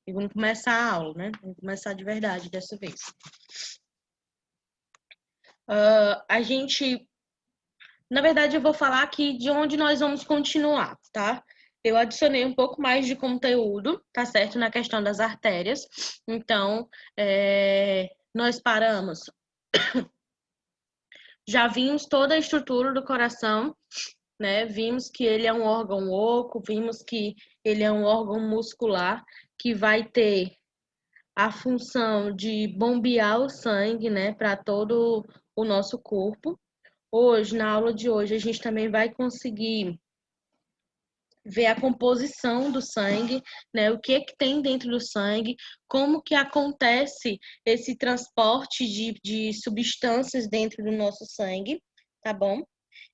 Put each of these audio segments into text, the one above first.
E vamos começar a aula, né? Vamos começar de verdade dessa vez. Na verdade, eu vou falar aqui de onde nós vamos continuar, tá? Eu adicionei um pouco mais de conteúdo, tá certo? Na questão das artérias. Então, nós paramos. Já vimos toda a estrutura do coração, né? Vimos que ele é um órgão oco, vimos que ele é um órgão muscular que vai ter a função de bombear o sangue, né, para todo o nosso corpo. Hoje, na aula de hoje, a gente também vai conseguir ver a composição do sangue, né, o que tem dentro do sangue, como que acontece esse transporte de substâncias dentro do nosso sangue, tá bom?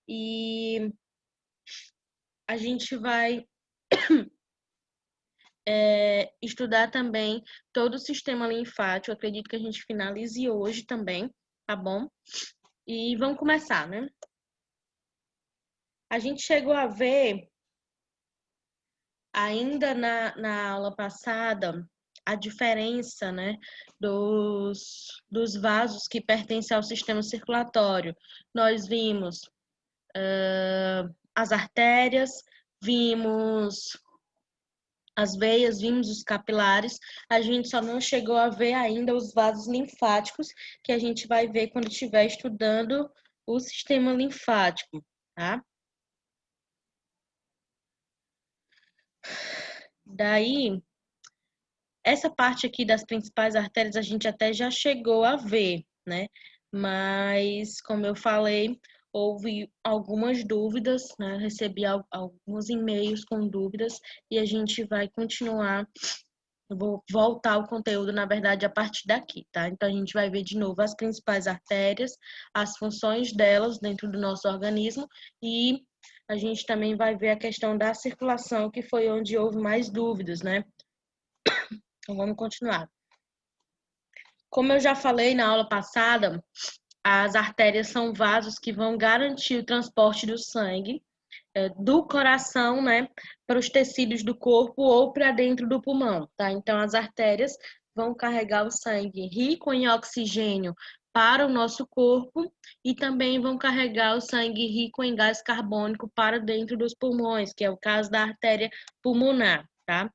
E a gente vai estudar também todo o sistema linfático. Acredito que a gente finalize hoje também, tá bom? E vamos começar, né? A gente chegou a ver, ainda na aula passada, a diferença, né, dos vasos que pertencem ao sistema circulatório. Nós vimos as artérias, vimos as veias, vimos os capilares, a gente só não chegou a ver ainda os vasos linfáticos, que a gente vai ver quando estiver estudando o sistema linfático, tá? Daí, essa parte aqui das principais artérias a gente até já chegou a ver, né? Mas, como eu falei, houve algumas dúvidas, né? Recebi alguns e-mails com dúvidas e a gente vai continuar. Eu vou voltar ao conteúdo, na verdade, a partir daqui, tá? Então, a gente vai ver de novo as principais artérias, as funções delas dentro do nosso organismo e a gente também vai ver a questão da circulação, que foi onde houve mais dúvidas, né? Então, vamos continuar. Como eu já falei na aula passada, as artérias são vasos que vão garantir o transporte do sangue do coração, né, para os tecidos do corpo ou para dentro do pulmão, tá? Então, as artérias vão carregar o sangue rico em oxigênio para o nosso corpo e também vão carregar o sangue rico em gás carbônico para dentro dos pulmões, que é o caso da artéria pulmonar, tá?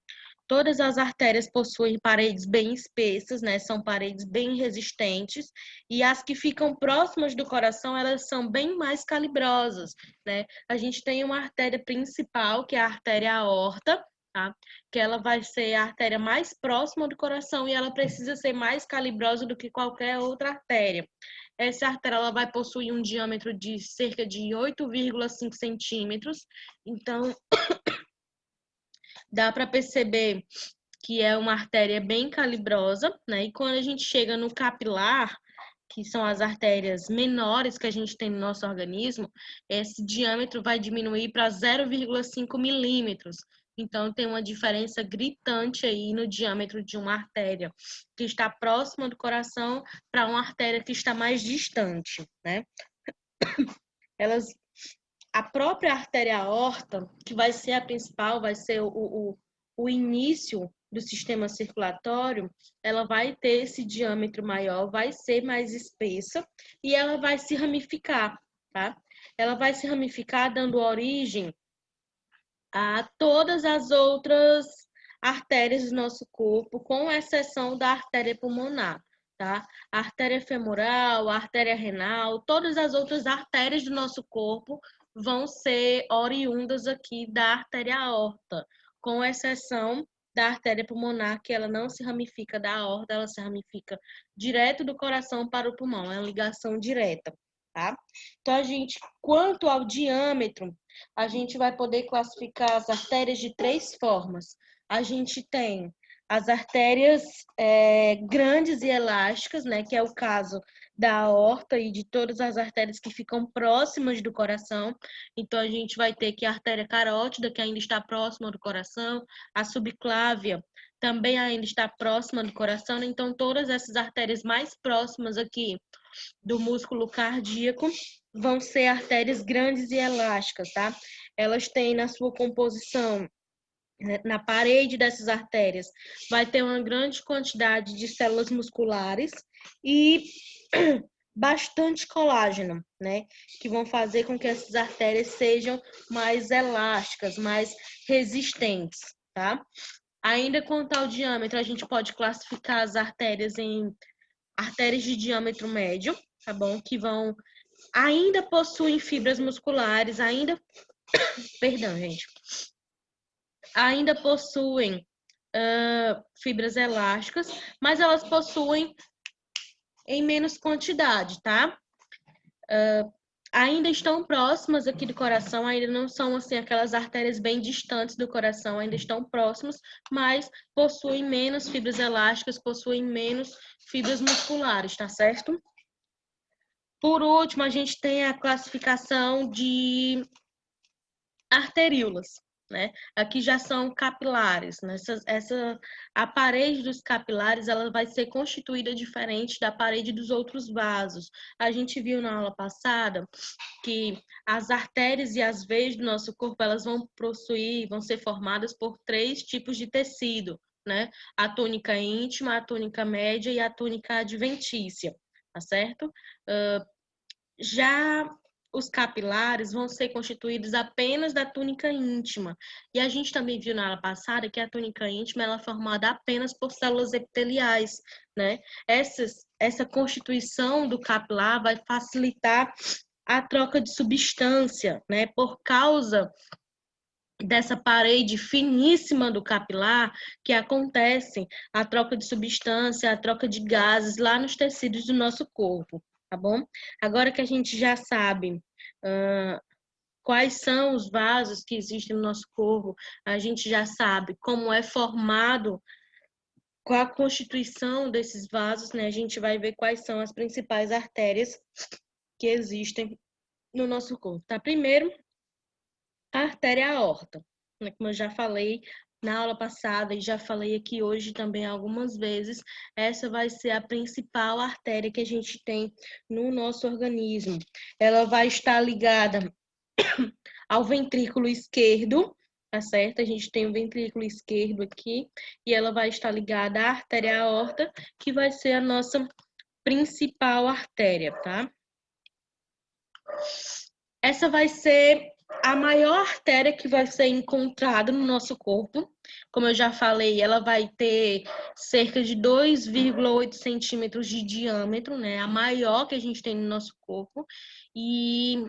Todas as artérias possuem paredes bem espessas, né? São paredes bem resistentes. E as que ficam próximas do coração, elas são bem mais calibrosas, né? A gente tem uma artéria principal, que é a artéria aorta, tá? Que ela vai ser a artéria mais próxima do coração e ela precisa ser mais calibrosa do que qualquer outra artéria. Essa artéria ela vai possuir um diâmetro de cerca de 8,5 centímetros. Então, dá para perceber que é uma artéria bem calibrosa, né? E quando a gente chega no capilar, que são as artérias menores que a gente tem no nosso organismo, esse diâmetro vai diminuir para 0,5 milímetros. Então, tem uma diferença gritante aí no diâmetro de uma artéria que está próxima do coração para uma artéria que está mais distante, né? A própria artéria aorta, que vai ser a principal, vai ser o início do sistema circulatório, ela vai ter esse diâmetro maior, vai ser mais espessa e ela vai se ramificar, tá? Ela vai se ramificar dando origem a todas as outras artérias do nosso corpo, com exceção da artéria pulmonar, tá? A artéria femoral, a artéria renal, todas as outras artérias do nosso corpo vão ser oriundas aqui da artéria aorta, com exceção da artéria pulmonar, que ela não se ramifica da aorta, ela se ramifica direto do coração para o pulmão, é uma ligação direta, tá? Então, quanto ao diâmetro, a gente vai poder classificar as artérias de 3 formas. A gente tem as artérias grandes e elásticas, né, que é o caso da aorta e de todas as artérias que ficam próximas do coração. Então, a gente vai ter que a artéria carótida, que ainda está próxima do coração, a subclávia também ainda está próxima do coração. Então, todas essas artérias mais próximas aqui do músculo cardíaco vão ser artérias grandes e elásticas, tá? Elas têm na sua composição Na parede dessas artérias vai ter uma grande quantidade de células musculares e bastante colágeno, né? Que vão fazer com que essas artérias sejam mais elásticas, mais resistentes, tá? Ainda quanto ao diâmetro, a gente pode classificar as artérias em artérias de diâmetro médio, tá bom? Que ainda possuem fibras musculares, perdão, gente, ainda possuem fibras elásticas, mas elas possuem em menos quantidade, tá? Ainda estão próximas aqui do coração, ainda não são assim aquelas artérias bem distantes do coração, ainda estão próximas, mas possuem menos fibras elásticas, possuem menos fibras musculares, tá certo? Por último, a gente tem a classificação de arteríolas, né? Aqui já são capilares, né? A parede dos capilares ela vai ser constituída diferente da parede dos outros vasos. A gente viu na aula passada que as artérias e as veias do nosso corpo elas vão ser formadas por 3 tipos de tecido, né? A túnica íntima, a túnica média e a túnica adventícia, tá certo? Já os capilares vão ser constituídos apenas da túnica íntima. E a gente também viu na aula passada que a túnica íntima ela é formada apenas por células epiteliais, né? Essa constituição do capilar vai facilitar a troca de substância, né? Por causa dessa parede finíssima do capilar que acontece a troca de substância, a troca de gases lá nos tecidos do nosso corpo, tá bom? Agora que a gente já sabe quais são os vasos que existem no nosso corpo, a gente já sabe como é formado, qual a constituição desses vasos, né? A gente vai ver quais são as principais artérias que existem no nosso corpo, tá? Primeiro, a artéria aorta, né? Como eu já falei na aula passada e já falei aqui hoje também algumas vezes, essa vai ser a principal artéria que a gente tem no nosso organismo. Ela vai estar ligada ao ventrículo esquerdo, tá certo? A gente tem o ventrículo esquerdo aqui e ela vai estar ligada à artéria aorta, que vai ser a nossa principal artéria, tá? Essa vai ser a maior artéria que vai ser encontrada no nosso corpo. Como eu já falei, ela vai ter cerca de 2,8 centímetros de diâmetro, né? A maior que a gente tem no nosso corpo. E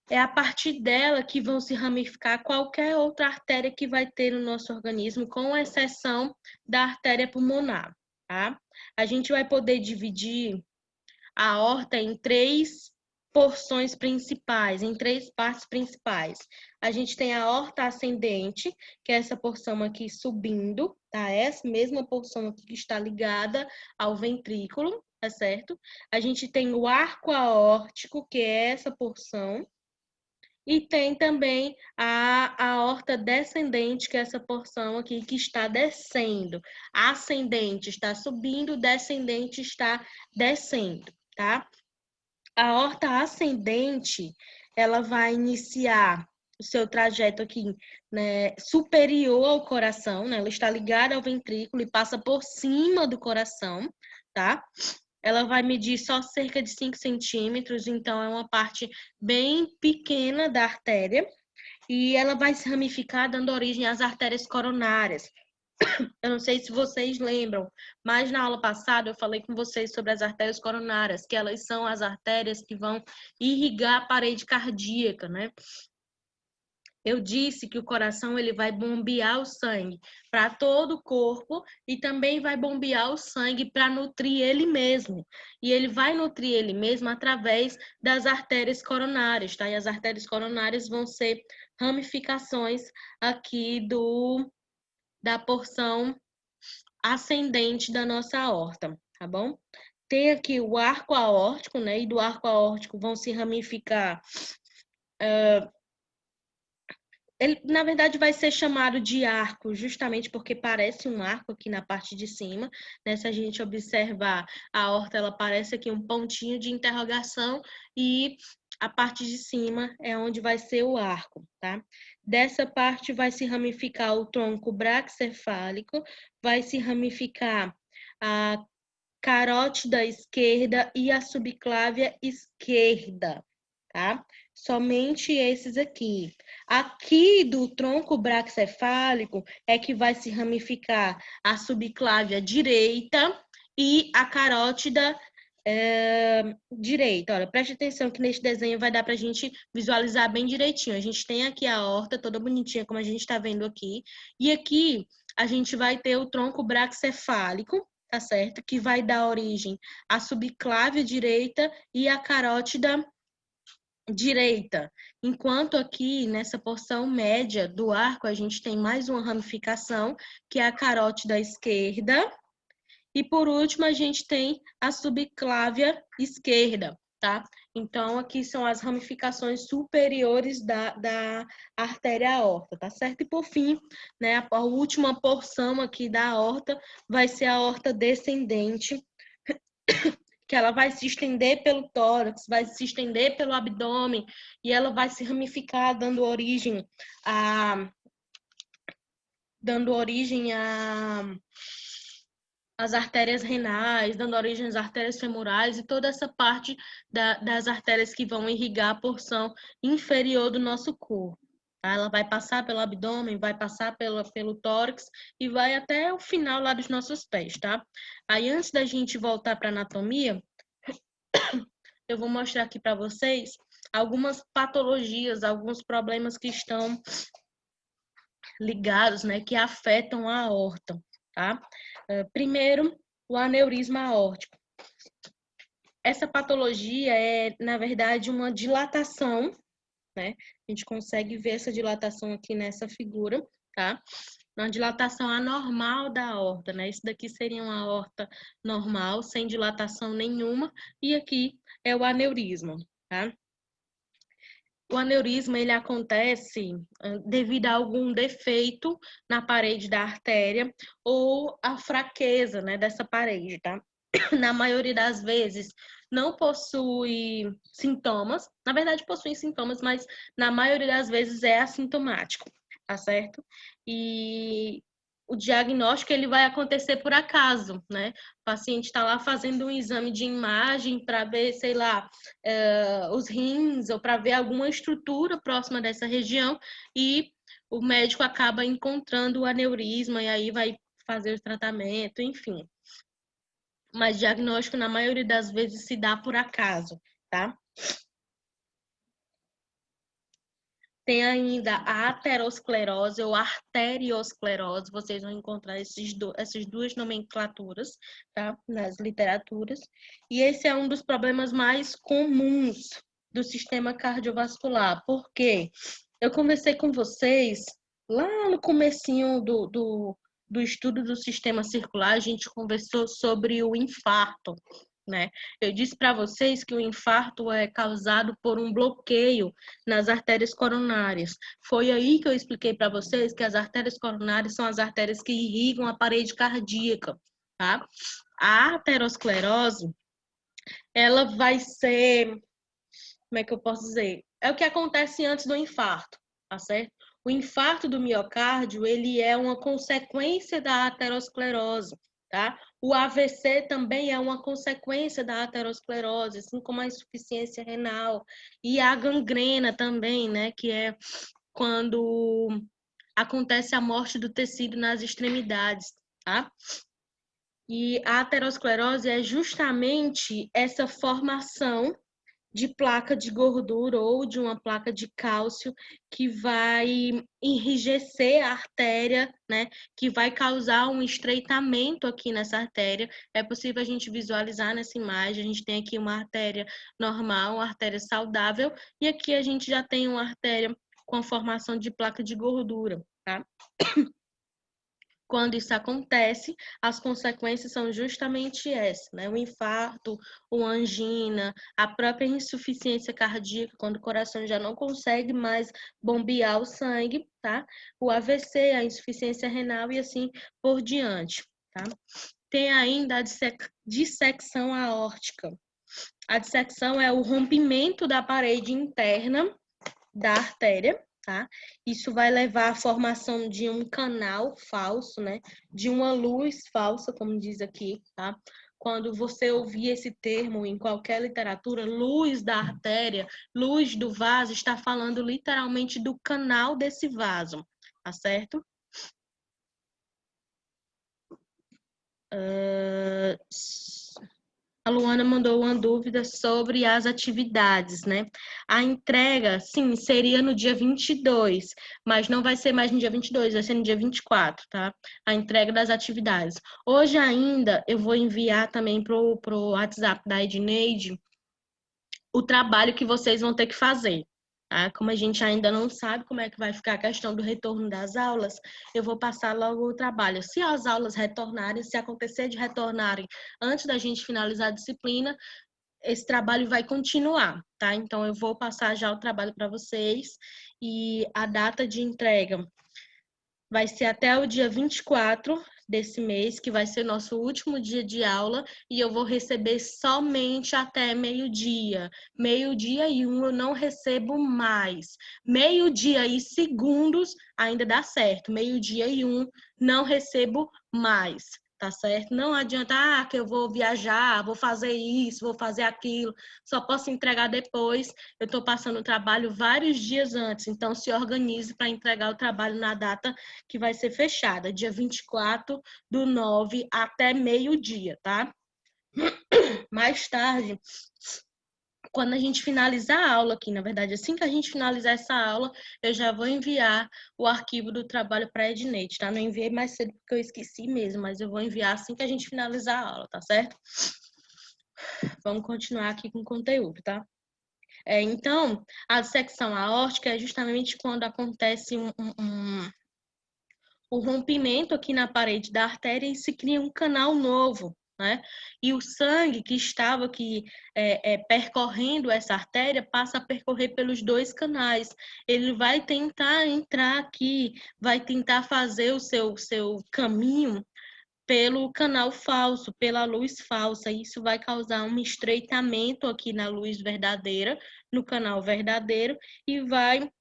é a partir dela que vão se ramificar qualquer outra artéria que vai ter no nosso organismo, com exceção da artéria pulmonar, tá? A gente vai poder dividir a aorta em 3 porções principais, em 3 partes principais. A gente tem a aorta ascendente, que é essa porção aqui subindo, tá? Essa mesma porção aqui que está ligada ao ventrículo, tá certo? A gente tem o arco aórtico, que é essa porção, e tem também a aorta descendente, que é essa porção aqui que está descendo. A ascendente está subindo, descendente está descendo, tá? A aorta ascendente, ela vai iniciar o seu trajeto aqui, né, superior ao coração, né? Ela está ligada ao ventrículo e passa por cima do coração, tá? Ela vai medir só cerca de 5 centímetros, então é uma parte bem pequena da artéria. E ela vai se ramificar, dando origem às artérias coronárias. Eu não sei se vocês lembram, mas na aula passada eu falei com vocês sobre as artérias coronárias, que elas são as artérias que vão irrigar a parede cardíaca, né? Eu disse que o coração ele vai bombear o sangue para todo o corpo e também vai bombear o sangue para nutrir ele mesmo. E ele vai nutrir ele mesmo através das artérias coronárias, tá? E as artérias coronárias vão ser ramificações aqui da porção ascendente da nossa aorta, tá bom? Tem aqui o arco aórtico, né? E do arco aórtico vão se ramificar ele, na verdade, vai ser chamado de arco, justamente porque parece um arco aqui na parte de cima, né? Se a gente observar a aorta, ela parece aqui um pontinho de interrogação e a parte de cima é onde vai ser o arco, tá? Dessa parte vai se ramificar o tronco braquicefálico, vai se ramificar a carótida esquerda e a subclávia esquerda, tá? Somente esses aqui. Aqui do tronco braquicefálico é que vai se ramificar a subclávia direita e a carótida direita. Olha, preste atenção que neste desenho vai dar para a gente visualizar bem direitinho. A gente tem aqui a aorta toda bonitinha, como a gente está vendo aqui. E aqui a gente vai ter o tronco braquicefálico, tá certo? Que vai dar origem à subclávia direita e à carótida direita. Enquanto aqui, nessa porção média do arco, a gente tem mais uma ramificação, que é a carótida esquerda. E por último, a gente tem a subclávia esquerda, tá? Então, aqui são as ramificações superiores da artéria aorta, tá certo? E por fim, né, a última porção aqui da aorta vai ser a aorta descendente, que ela vai se estender pelo tórax, vai se estender pelo abdômen e ela vai se ramificar, dando origem as artérias renais, dando origem às artérias femorais e toda essa parte das artérias que vão irrigar a porção inferior do nosso corpo. Ela vai passar pelo abdômen, vai passar pelo tórax e vai até o final lá dos nossos pés, tá? Aí, antes da gente voltar para a anatomia, eu vou mostrar aqui para vocês algumas patologias, alguns problemas que estão ligados, né, que afetam a aorta, tá? Primeiro, o aneurisma aórtico. Essa patologia é, na verdade, uma dilatação, né? A gente consegue ver essa dilatação aqui nessa figura, tá? Uma dilatação anormal da aorta, né? Isso daqui seria uma aorta normal, sem dilatação nenhuma, e aqui é o aneurisma, tá? O aneurisma, ele acontece devido a algum defeito na parede da artéria ou a fraqueza, né, dessa parede, tá? Na maioria das vezes não possui sintomas, na verdade possui sintomas, mas na maioria das vezes é assintomático, tá certo? E o diagnóstico ele vai acontecer por acaso, né? O paciente está lá fazendo um exame de imagem para ver, sei lá, os rins ou para ver alguma estrutura próxima dessa região e o médico acaba encontrando o aneurisma e aí vai fazer o tratamento, enfim. Mas diagnóstico, na maioria das vezes, se dá por acaso, tá? Tem ainda a aterosclerose ou arteriosclerose, vocês vão encontrar essas duas nomenclaturas, tá? Nas literaturas. E esse é um dos problemas mais comuns do sistema cardiovascular. Por quê? Eu conversei com vocês lá no comecinho do estudo do sistema circular, a gente conversou sobre o infarto, né? Eu disse para vocês que o infarto é causado por um bloqueio nas artérias coronárias. Foi aí que eu expliquei para vocês que as artérias coronárias são as artérias que irrigam a parede cardíaca, tá? A aterosclerose, ela vai ser, como é que eu posso dizer? É o que acontece antes do infarto, tá certo? O infarto do miocárdio, ele é uma consequência da aterosclerose, tá? O AVC também é uma consequência da aterosclerose, assim como a insuficiência renal e a gangrena também, né? Que é quando acontece a morte do tecido nas extremidades, tá? E a aterosclerose é justamente essa formação de placa de gordura ou de uma placa de cálcio que vai enrijecer a artéria, né? Que vai causar um estreitamento aqui nessa artéria. É possível a gente visualizar nessa imagem. A gente tem aqui uma artéria normal, uma artéria saudável, e aqui a gente já tem uma artéria com a formação de placa de gordura, tá? Quando isso acontece, as consequências são justamente essas, né? O infarto, uma angina, a própria insuficiência cardíaca, quando o coração já não consegue mais bombear o sangue, tá? O AVC, a insuficiência renal e assim por diante, tá? Tem ainda a dissecção aórtica. A dissecção é o rompimento da parede interna da artéria, tá? Isso vai levar à formação de um canal falso, né? De uma luz falsa, como diz aqui, tá? Quando você ouvir esse termo em qualquer literatura, luz da artéria, luz do vaso, está falando literalmente do canal desse vaso, tá certo? A Luana mandou uma dúvida sobre as atividades, né? A entrega, sim, seria no dia 22, mas não vai ser mais no dia 22, vai ser no dia 24, tá? A entrega das atividades. Hoje ainda eu vou enviar também pro WhatsApp da Edneide o trabalho que vocês vão ter que fazer. Tá? Como a gente ainda não sabe como é que vai ficar a questão do retorno das aulas, eu vou passar logo o trabalho. Se as aulas retornarem, se acontecer de retornarem antes da gente finalizar a disciplina, esse trabalho vai continuar, tá? Então, eu vou passar já o trabalho para vocês e a data de entrega vai ser até o dia 24 desse mês, que vai ser nosso último dia de aula, e eu vou receber somente até meio-dia. Meio-dia e 1 eu não recebo mais. Meio-dia e segundos ainda dá certo. Meio-dia e 1 não recebo mais. Tá certo? Não adianta, que eu vou viajar, vou fazer isso, vou fazer aquilo, só posso entregar depois. Eu estou passando o trabalho vários dias antes, então se organize para entregar o trabalho na data que vai ser fechada, dia 24/9 até meio-dia, tá? Mais tarde, quando a gente finalizar a aula aqui, na verdade, assim que a gente finalizar essa aula, eu já vou enviar o arquivo do trabalho para a Edneide, tá? Não enviei mais cedo porque eu esqueci mesmo, mas eu vou enviar assim que a gente finalizar a aula, tá certo? Vamos continuar aqui com o conteúdo, tá? Então, a dissecção aórtica é justamente quando acontece o rompimento aqui na parede da artéria e se cria um canal novo, né? E o sangue que estava aqui percorrendo essa artéria passa a percorrer pelos dois canais. Ele vai tentar entrar aqui, vai tentar fazer o seu caminho pelo canal falso, pela luz falsa. Isso vai causar um estreitamento aqui na luz verdadeira, no canal verdadeiro, e vai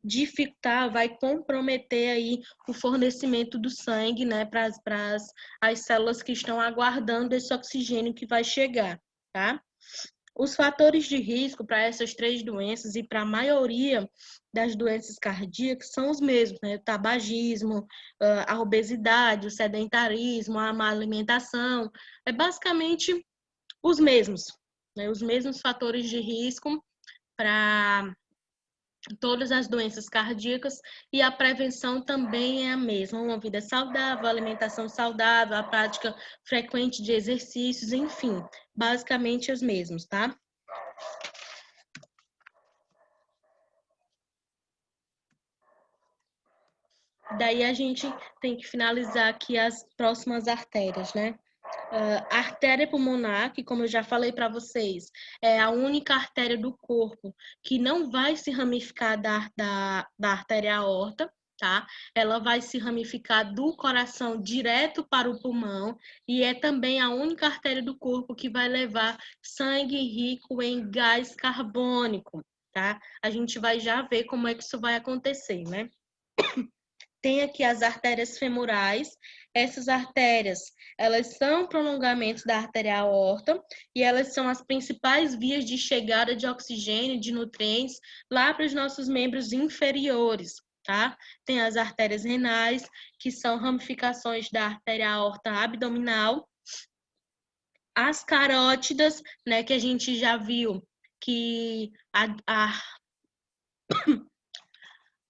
dificultar, vai comprometer aí o fornecimento do sangue, né, para as células que estão aguardando esse oxigênio que vai chegar, tá? Os fatores de risco para essas três doenças e para a maioria das doenças cardíacas são os mesmos, né? O tabagismo, a obesidade, o sedentarismo, a má alimentação, é basicamente os mesmos, né? Os mesmos fatores de risco para todas as doenças cardíacas, e a prevenção também é a mesma, uma vida saudável, alimentação saudável, a prática frequente de exercícios, enfim, basicamente os mesmos, tá? Daí a gente tem que finalizar aqui as próximas artérias, né? A artéria pulmonar, que como eu já falei para vocês, é a única artéria do corpo que não vai se ramificar da artéria aorta, tá? Ela vai se ramificar do coração direto para o pulmão e é também a única artéria do corpo que vai levar sangue rico em gás carbônico, tá? A gente vai já ver como é que isso vai acontecer, né? Tem aqui as artérias femorais. Essas artérias, elas são prolongamentos da artéria aorta e elas são as principais vias de chegada de oxigênio, de nutrientes, lá para os nossos membros inferiores, tá? Tem as artérias renais, que são ramificações da artéria aorta abdominal. As carótidas, né, que a gente já viu que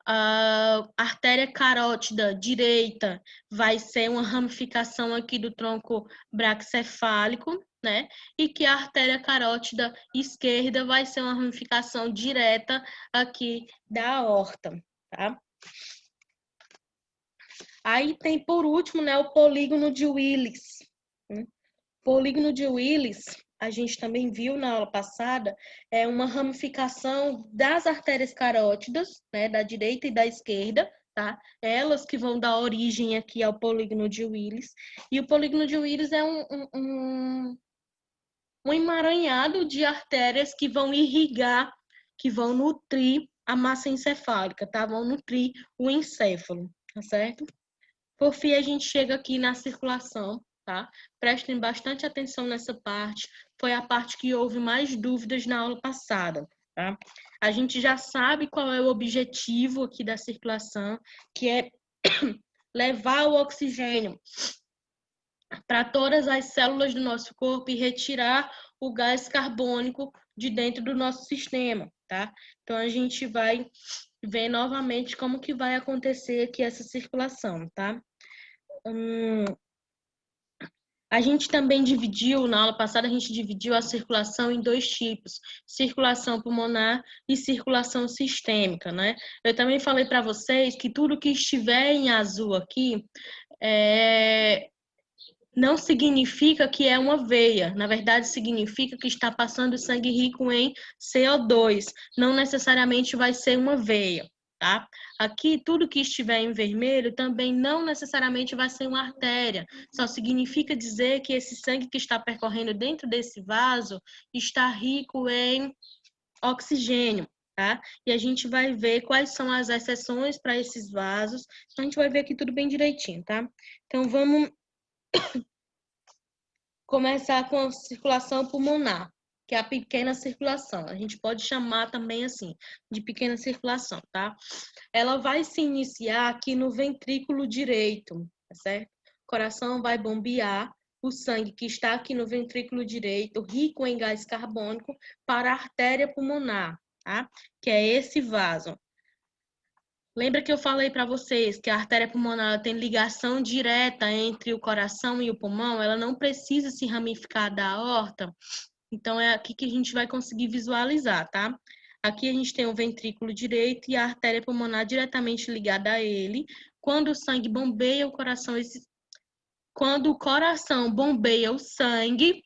a artéria carótida direita vai ser uma ramificação aqui do tronco braquicefálico, né? E que a artéria carótida esquerda vai ser uma ramificação direta aqui da aorta, tá? Aí tem, por último, né, o polígono de Willis. Polígono de Willis, a gente também viu na aula passada, é uma ramificação das artérias carótidas, né, da direita e da esquerda, tá? Elas que vão dar origem aqui ao polígono de Willis. E o polígono de Willis é um emaranhado de artérias que vão irrigar, que vão nutrir a massa encefálica, tá? Vão nutrir o encéfalo, tá certo? Por fim, a gente chega aqui na circulação, tá? Prestem bastante atenção nessa parte. Foi a parte que houve mais dúvidas na aula passada, tá? A gente já sabe qual é o objetivo aqui da circulação, que é levar o oxigênio para todas as células do nosso corpo e retirar o gás carbônico de dentro do nosso sistema, tá? Então, a gente vai ver novamente como que vai acontecer aqui essa circulação, tá? A gente também dividiu, na aula passada, a gente dividiu a circulação em dois tipos, circulação pulmonar e circulação sistêmica, né? Eu também falei para vocês que tudo que estiver em azul aqui não significa que é uma veia. Na verdade, significa que está passando sangue rico em CO2. Não necessariamente vai ser uma veia, tá? Aqui, tudo que estiver em vermelho também não necessariamente vai ser uma artéria. Só significa dizer que esse sangue que está percorrendo dentro desse vaso está rico em oxigênio, tá? E a gente vai ver quais são as exceções para esses vasos. Então, a gente vai ver aqui tudo bem direitinho, tá? Então, vamos começar com a circulação pulmonar, que é a pequena circulação. A gente pode chamar também assim, de pequena circulação, tá? Ela vai se iniciar aqui no ventrículo direito, tá certo? O coração vai bombear o sangue que está aqui no ventrículo direito, rico em gás carbônico, para a artéria pulmonar, tá? Que é esse vaso. Lembra que eu falei para vocês que a artéria pulmonar tem ligação direta entre o coração e o pulmão? Ela não precisa se ramificar da aorta. Então, é aqui que a gente vai conseguir visualizar, tá? Aqui a gente tem o ventrículo direito e a artéria pulmonar diretamente ligada a ele. Quando o sangue bombeia o coração, quando o coração bombeia o sangue,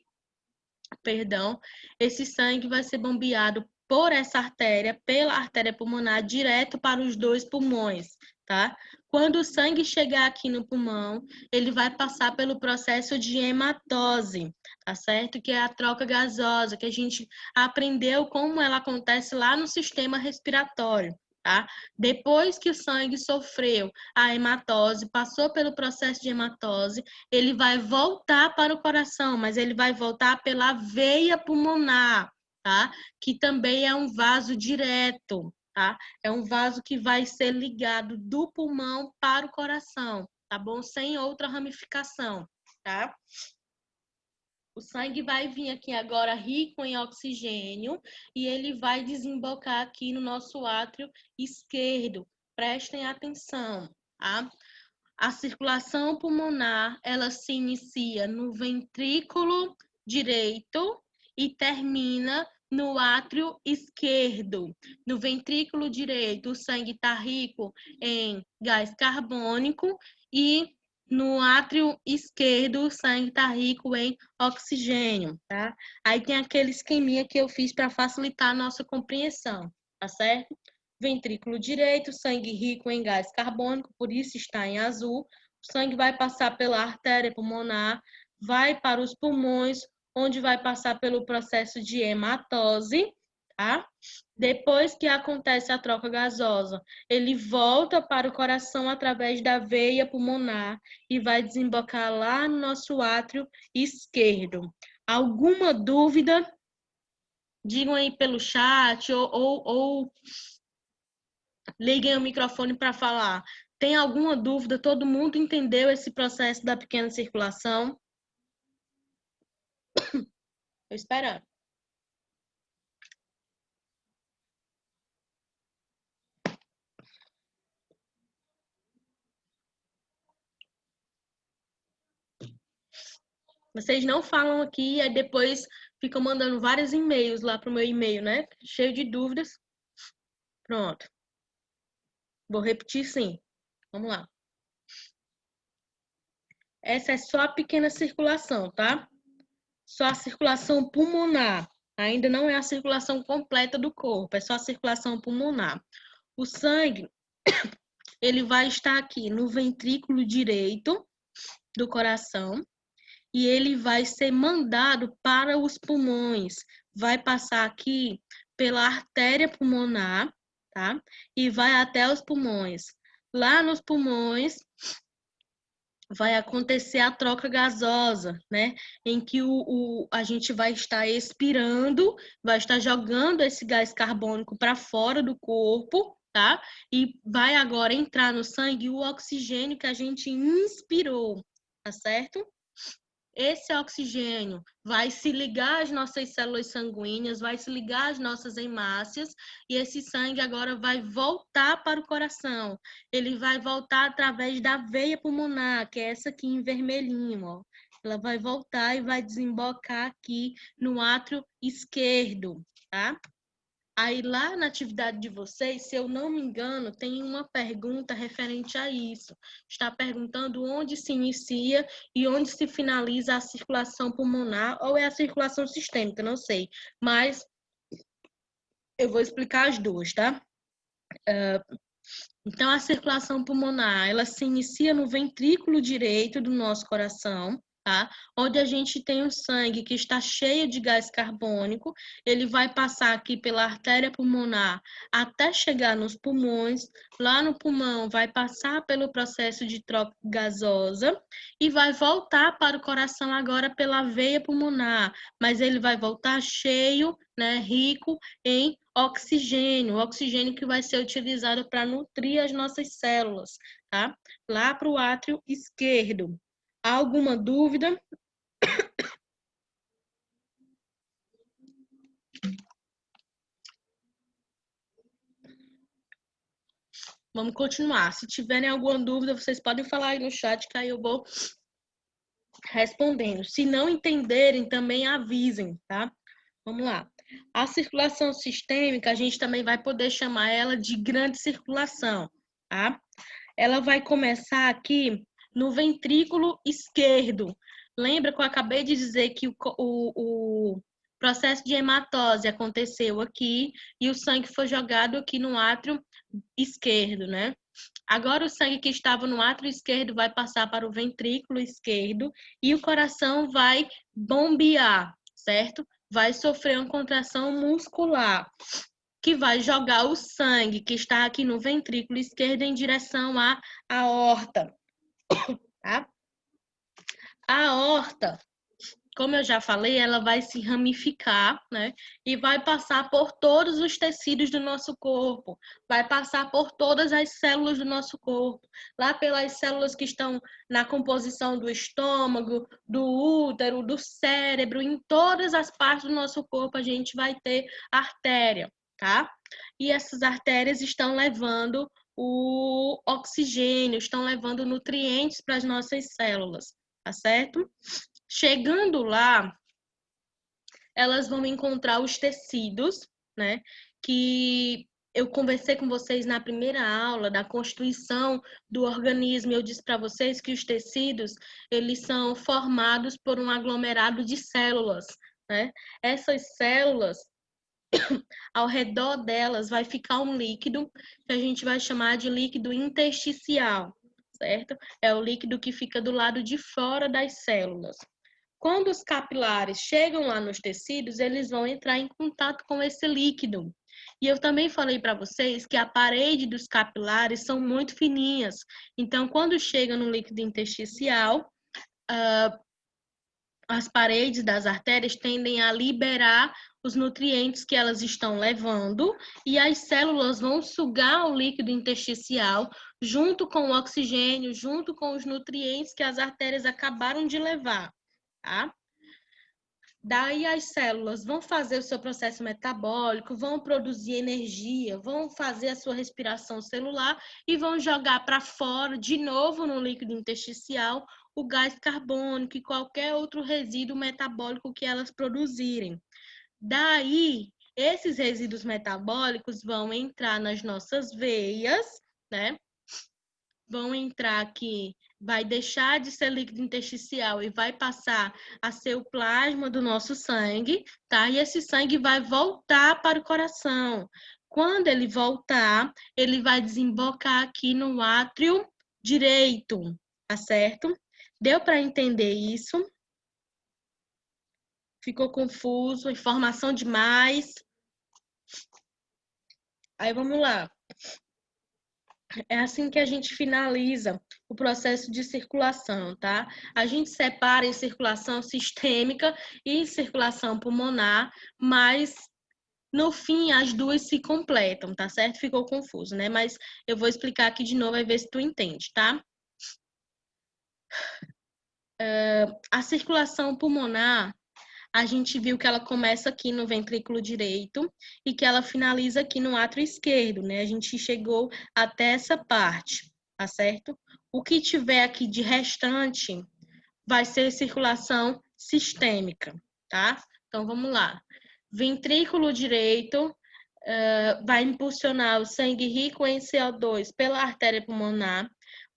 esse sangue vai ser bombeado por essa artéria, pela artéria pulmonar, direto para os dois pulmões, tá? Quando o sangue chegar aqui no pulmão, ele vai passar pelo processo de hematose, tá certo? Que é a troca gasosa, que a gente aprendeu como ela acontece lá no sistema respiratório. Tá? Depois que o sangue sofreu a hematose, passou pelo processo de hematose, ele vai voltar para o coração, mas ele vai voltar pela veia pulmonar, tá? Que também é um vaso direto, tá? É um vaso que vai ser ligado do pulmão para o coração, tá bom? Sem outra ramificação, tá? O sangue vai vir aqui agora rico em oxigênio e ele vai desembocar aqui no nosso átrio esquerdo. Prestem atenção, tá? A circulação pulmonar, ela se inicia no ventrículo direito e termina no átrio esquerdo. No ventrículo direito, o sangue está rico em gás carbônico e no átrio esquerdo, o sangue está rico em oxigênio, tá? Aí tem aquele esqueminha que eu fiz para facilitar a nossa compreensão, tá certo? Ventrículo direito, sangue rico em gás carbônico, por isso está em azul. O sangue vai passar pela artéria pulmonar, vai para os pulmões, onde vai passar pelo processo de hematose, tá? Depois que acontece a troca gasosa, ele volta para o coração através da veia pulmonar e vai desembocar lá no nosso átrio esquerdo. Alguma dúvida? Digam aí pelo chat ou liguem o microfone para falar. Tem alguma dúvida? Todo mundo entendeu esse processo da pequena circulação? Estou esperando. Vocês não falam aqui, aí depois ficam mandando vários e-mails lá para o meu e-mail, né? Cheio de dúvidas. Pronto. Vou repetir sim. Vamos lá. Essa é só a pequena circulação, tá? Só a circulação pulmonar. Ainda não é a circulação completa do corpo, é só a circulação pulmonar. O sangue, ele vai estar aqui no ventrículo direito do coração e ele vai ser mandado para os pulmões. Vai passar aqui pela artéria pulmonar, tá? E vai até os pulmões. Lá nos pulmões vai acontecer a troca gasosa, né? Em que a gente vai estar expirando, vai estar jogando esse gás carbônico para fora do corpo, tá? E vai agora entrar no sangue o oxigênio que a gente inspirou, tá certo? Esse oxigênio vai se ligar às nossas células sanguíneas, vai se ligar às nossas hemácias, e esse sangue agora vai voltar para o coração. Ele vai voltar através da veia pulmonar, que é essa aqui em vermelhinho, ó. Ela vai voltar e vai desembocar aqui no átrio esquerdo, tá? Aí lá na atividade de vocês, se eu não me engano, tem uma pergunta referente a isso. Está perguntando onde se inicia e onde se finaliza a circulação pulmonar ou é a circulação sistêmica, não sei. Mas eu vou explicar as duas, tá? Então, a circulação pulmonar, ela se inicia no ventrículo direito do nosso coração, tá? Onde a gente tem o sangue que está cheio de gás carbônico, ele vai passar aqui pela artéria pulmonar até chegar nos pulmões. Lá no pulmão vai passar pelo processo de troca gasosa e vai voltar para o coração agora pela veia pulmonar, mas ele vai voltar cheio, né, rico em oxigênio, o oxigênio que vai ser utilizado para nutrir as nossas células, tá? Lá para o átrio esquerdo. Há alguma dúvida? Vamos continuar. Se tiverem alguma dúvida, vocês podem falar aí no chat, que aí eu vou respondendo. Se não entenderem, também avisem, tá? Vamos lá. A circulação sistêmica, a gente também vai poder chamar ela de grande circulação, tá? Ela vai começar aqui no ventrículo esquerdo. Lembra que eu acabei de dizer que o processo de hematose aconteceu aqui e o sangue foi jogado aqui no átrio esquerdo, né? Agora o sangue que estava no átrio esquerdo vai passar para o ventrículo esquerdo e o coração vai bombear, certo? Vai sofrer uma contração muscular, que vai jogar o sangue que está aqui no ventrículo esquerdo em direção à aorta, tá? A aorta, como eu já falei, ela vai se ramificar, né? E vai passar por todos os tecidos do nosso corpo, vai passar por todas as células do nosso corpo, lá pelas células que estão na composição do estômago, do útero, do cérebro, em todas as partes do nosso corpo a gente vai ter artéria, tá? E essas artérias estão levando o oxigênio, estão levando nutrientes para as nossas células, tá certo? Chegando lá, elas vão encontrar os tecidos, né? Que eu conversei com vocês na primeira aula da constituição do organismo. Eu disse para vocês que os tecidos, eles são formados por um aglomerado de células, né? Essas células, ao redor delas, vai ficar um líquido que a gente vai chamar de líquido intersticial, certo? É o líquido que fica do lado de fora das células. Quando os capilares chegam lá nos tecidos, eles vão entrar em contato com esse líquido. E eu também falei para vocês que a parede dos capilares são muito fininhas. Então, quando chega no líquido intersticial, as paredes das artérias tendem a liberar os nutrientes que elas estão levando e as células vão sugar o líquido intersticial junto com o oxigênio, junto com os nutrientes que as artérias acabaram de levar, tá? Daí as células vão fazer o seu processo metabólico, vão produzir energia, vão fazer a sua respiração celular e vão jogar para fora, de novo no líquido intersticial, o gás carbônico e qualquer outro resíduo metabólico que elas produzirem. Daí, esses resíduos metabólicos vão entrar nas nossas veias, né? Vão entrar aqui, vai deixar de ser líquido intersticial e vai passar a ser o plasma do nosso sangue, tá? E esse sangue vai voltar para o coração. Quando ele voltar, ele vai desembocar aqui no átrio direito, tá certo? Deu para entender isso? Ficou confuso? Informação demais? Aí vamos lá. É assim que a gente finaliza o processo de circulação, tá? A gente separa em circulação sistêmica e circulação pulmonar, mas no fim as duas se completam, tá certo? Ficou confuso, né? Mas eu vou explicar aqui de novo e ver se tu entende, tá? A circulação pulmonar, a gente viu que ela começa aqui no ventrículo direito e que ela finaliza aqui no átrio esquerdo, né? A gente chegou até essa parte, tá certo? O que tiver aqui de restante vai ser circulação sistêmica, tá? Então, vamos lá. Ventrículo direito vai impulsionar o sangue rico em CO2 pela artéria pulmonar,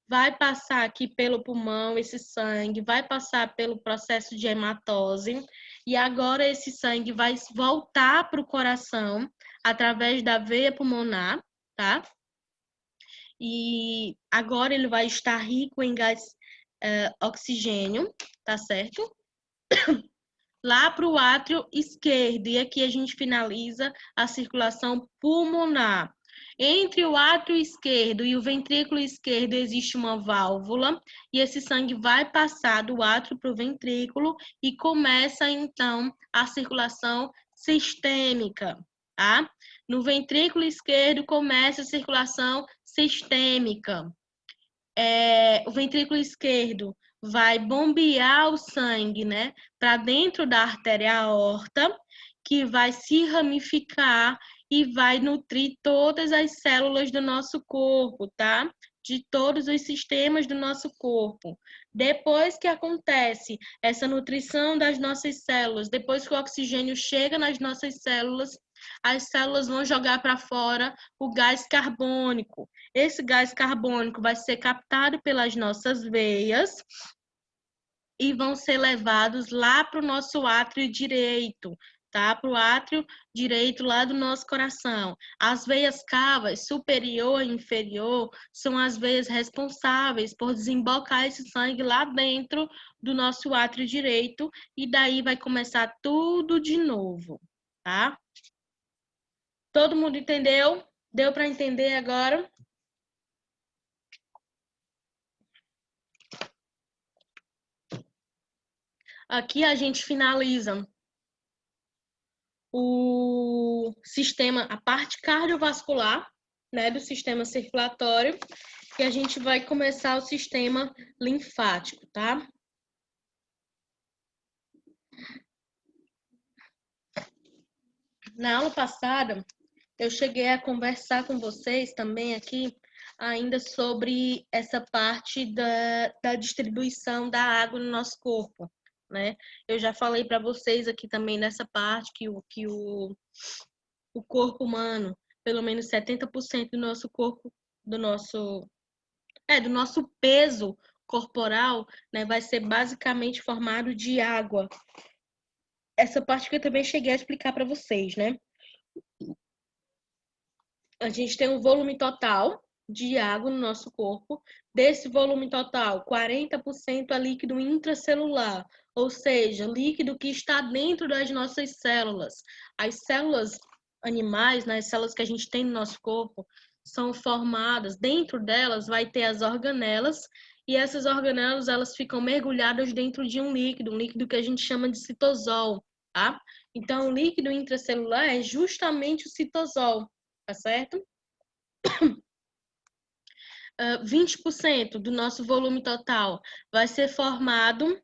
vai passar aqui pelo pulmão esse sangue, vai passar pelo processo de hematose, e agora esse sangue vai voltar para o coração através da veia pulmonar, tá? E agora ele vai estar rico em gás oxigênio, tá certo? Lá para o átrio esquerdo, e aqui a gente finaliza a circulação pulmonar. Entre o átrio esquerdo e o ventrículo esquerdo existe uma válvula, e esse sangue vai passar do átrio para o ventrículo e começa então a circulação sistêmica, tá? No ventrículo esquerdo começa a circulação sistêmica. O ventrículo esquerdo vai bombear o sangue, né, para dentro da artéria aorta, que vai se ramificar e vai nutrir todas as células do nosso corpo, tá? De todos os sistemas do nosso corpo. Depois que acontece essa nutrição das nossas células, depois que o oxigênio chega nas nossas células, as células vão jogar para fora o gás carbônico. Esse gás carbônico vai ser captado pelas nossas veias e vão ser levados lá para o nosso átrio direito, tá? Para o átrio direito lá do nosso coração. As veias cavas, superior e inferior, são as veias responsáveis por desembocar esse sangue lá dentro do nosso átrio direito, e daí vai começar tudo de novo, tá? Todo mundo entendeu? Deu para entender agora? Aqui a gente finaliza o sistema, a parte cardiovascular, né, do sistema circulatório, e a gente vai começar o sistema linfático, tá? Na aula passada, eu cheguei a conversar com vocês também aqui ainda sobre essa parte da distribuição da água no nosso corpo, né? Eu já falei para vocês aqui também nessa parte que o corpo humano, pelo menos 70% do nosso corpo, do nosso peso corporal, né, vai ser basicamente formado de água. Essa parte que eu também cheguei a explicar para vocês, né? A gente tem um volume total de água no nosso corpo. Desse volume total, 40% é líquido intracelular, ou seja, líquido que está dentro das nossas células. As células animais, né, as células que a gente tem no nosso corpo, são formadas, dentro delas vai ter as organelas, e essas organelas elas ficam mergulhadas dentro de um líquido que a gente chama de citosol, tá? Então, o líquido intracelular é justamente o citosol, tá certo? 20% do nosso volume total vai ser formado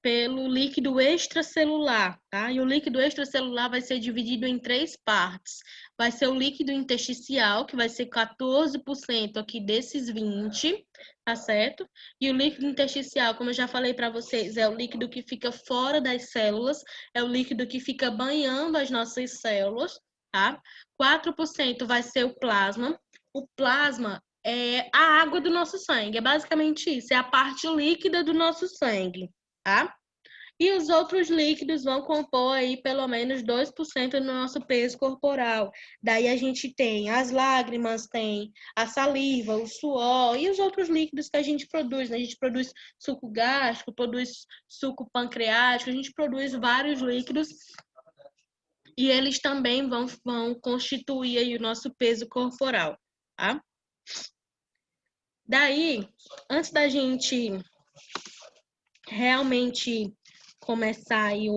pelo líquido extracelular, tá? E o líquido extracelular vai ser dividido em 3 partes. Vai ser o líquido intersticial, que vai ser 14% aqui desses 20, tá certo? E o líquido intersticial, como eu já falei para vocês, é o líquido que fica fora das células, é o líquido que fica banhando as nossas células, tá? 4% vai ser o plasma. O plasma é a água do nosso sangue, é basicamente isso, é a parte líquida do nosso sangue, tá? E os outros líquidos vão compor aí pelo menos 2% do nosso peso corporal. Daí a gente tem as lágrimas, tem a saliva, o suor e os outros líquidos que a gente produz, né? A gente produz suco gástrico, produz suco pancreático, a gente produz vários líquidos e eles também vão constituir aí o nosso peso corporal, tá? Daí, antes da gente realmente começar aí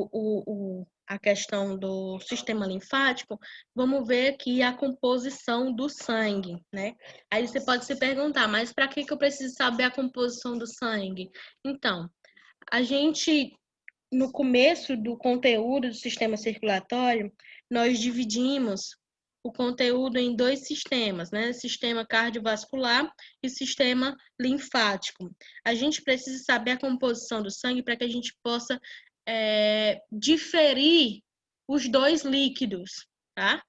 a questão do sistema linfático, vamos ver aqui a composição do sangue, né? Aí você pode se perguntar, mas para que eu preciso saber a composição do sangue? Então, a gente, no começo do conteúdo do sistema circulatório, nós dividimos o conteúdo em dois sistemas, né? Sistema cardiovascular e sistema linfático. A gente precisa saber a composição do sangue para que a gente possa diferir os dois líquidos, tá?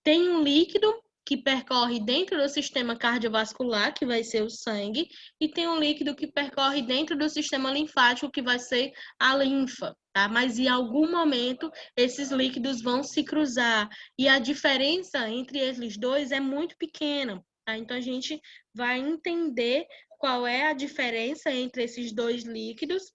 Tem um líquido que percorre dentro do sistema cardiovascular, que vai ser o sangue, e tem um líquido que percorre dentro do sistema linfático, que vai ser a linfa, tá? Mas em algum momento esses líquidos vão se cruzar, e a diferença entre eles dois é muito pequena, tá? Então a gente vai entender qual é a diferença entre esses dois líquidos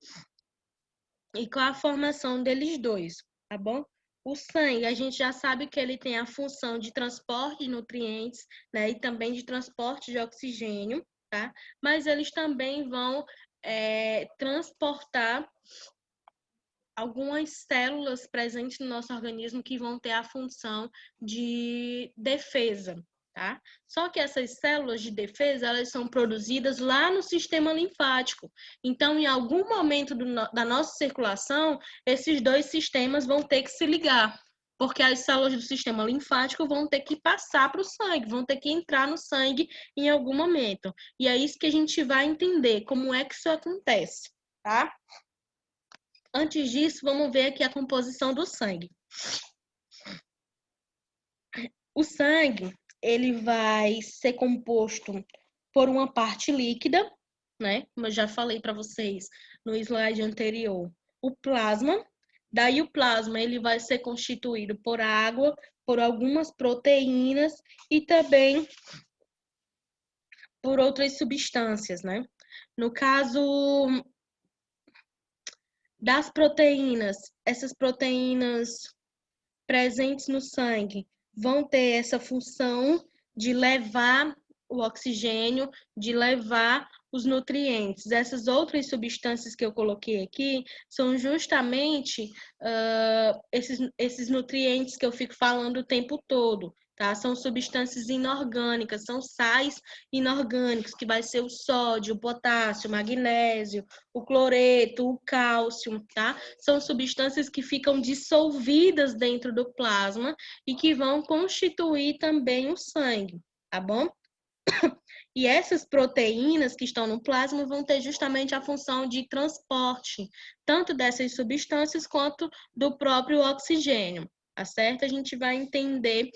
e qual a formação deles dois, tá bom? O sangue, a gente já sabe que ele tem a função de transporte de nutrientes, né, e também de transporte de oxigênio, tá? Mas eles também vão transportar algumas células presentes no nosso organismo que vão ter a função de defesa, tá? Só que essas células de defesa, elas são produzidas lá no sistema linfático. Então, em algum momento da nossa circulação, esses dois sistemas vão ter que se ligar, porque as células do sistema linfático vão ter que passar para o sangue, vão ter que entrar no sangue em algum momento. E é isso que a gente vai entender, como é que isso acontece, tá? Antes disso, vamos ver aqui a composição do sangue. O sangue, ele vai ser composto por uma parte líquida, né? Como eu já falei para vocês no slide anterior, o plasma. Daí o plasma, ele vai ser constituído por água, por algumas proteínas e também por outras substâncias, né? No caso das proteínas, essas proteínas presentes no sangue vão ter essa função de levar o oxigênio, de levar os nutrientes. Essas outras substâncias que eu coloquei aqui são justamente esses nutrientes que eu fico falando o tempo todo, tá? São substâncias inorgânicas, são sais inorgânicos, que vai ser o sódio, o potássio, o magnésio, o cloreto, o cálcio, tá? São substâncias que ficam dissolvidas dentro do plasma e que vão constituir também o sangue, tá bom? E essas proteínas que estão no plasma vão ter justamente a função de transporte, tanto dessas substâncias quanto do próprio oxigênio, tá certo? A gente vai entender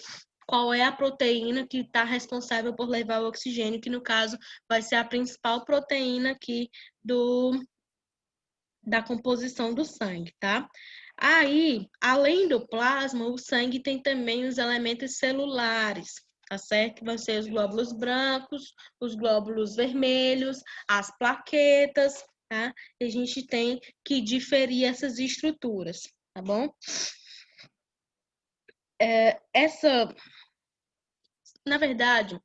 qual é a proteína que está responsável por levar o oxigênio, que no caso vai ser a principal proteína aqui da composição do sangue, tá? Aí, além do plasma, o sangue tem também os elementos celulares, tá certo? Que vão ser os glóbulos brancos, os glóbulos vermelhos, as plaquetas, tá? E a gente tem que diferir essas estruturas, tá bom? Na verdade,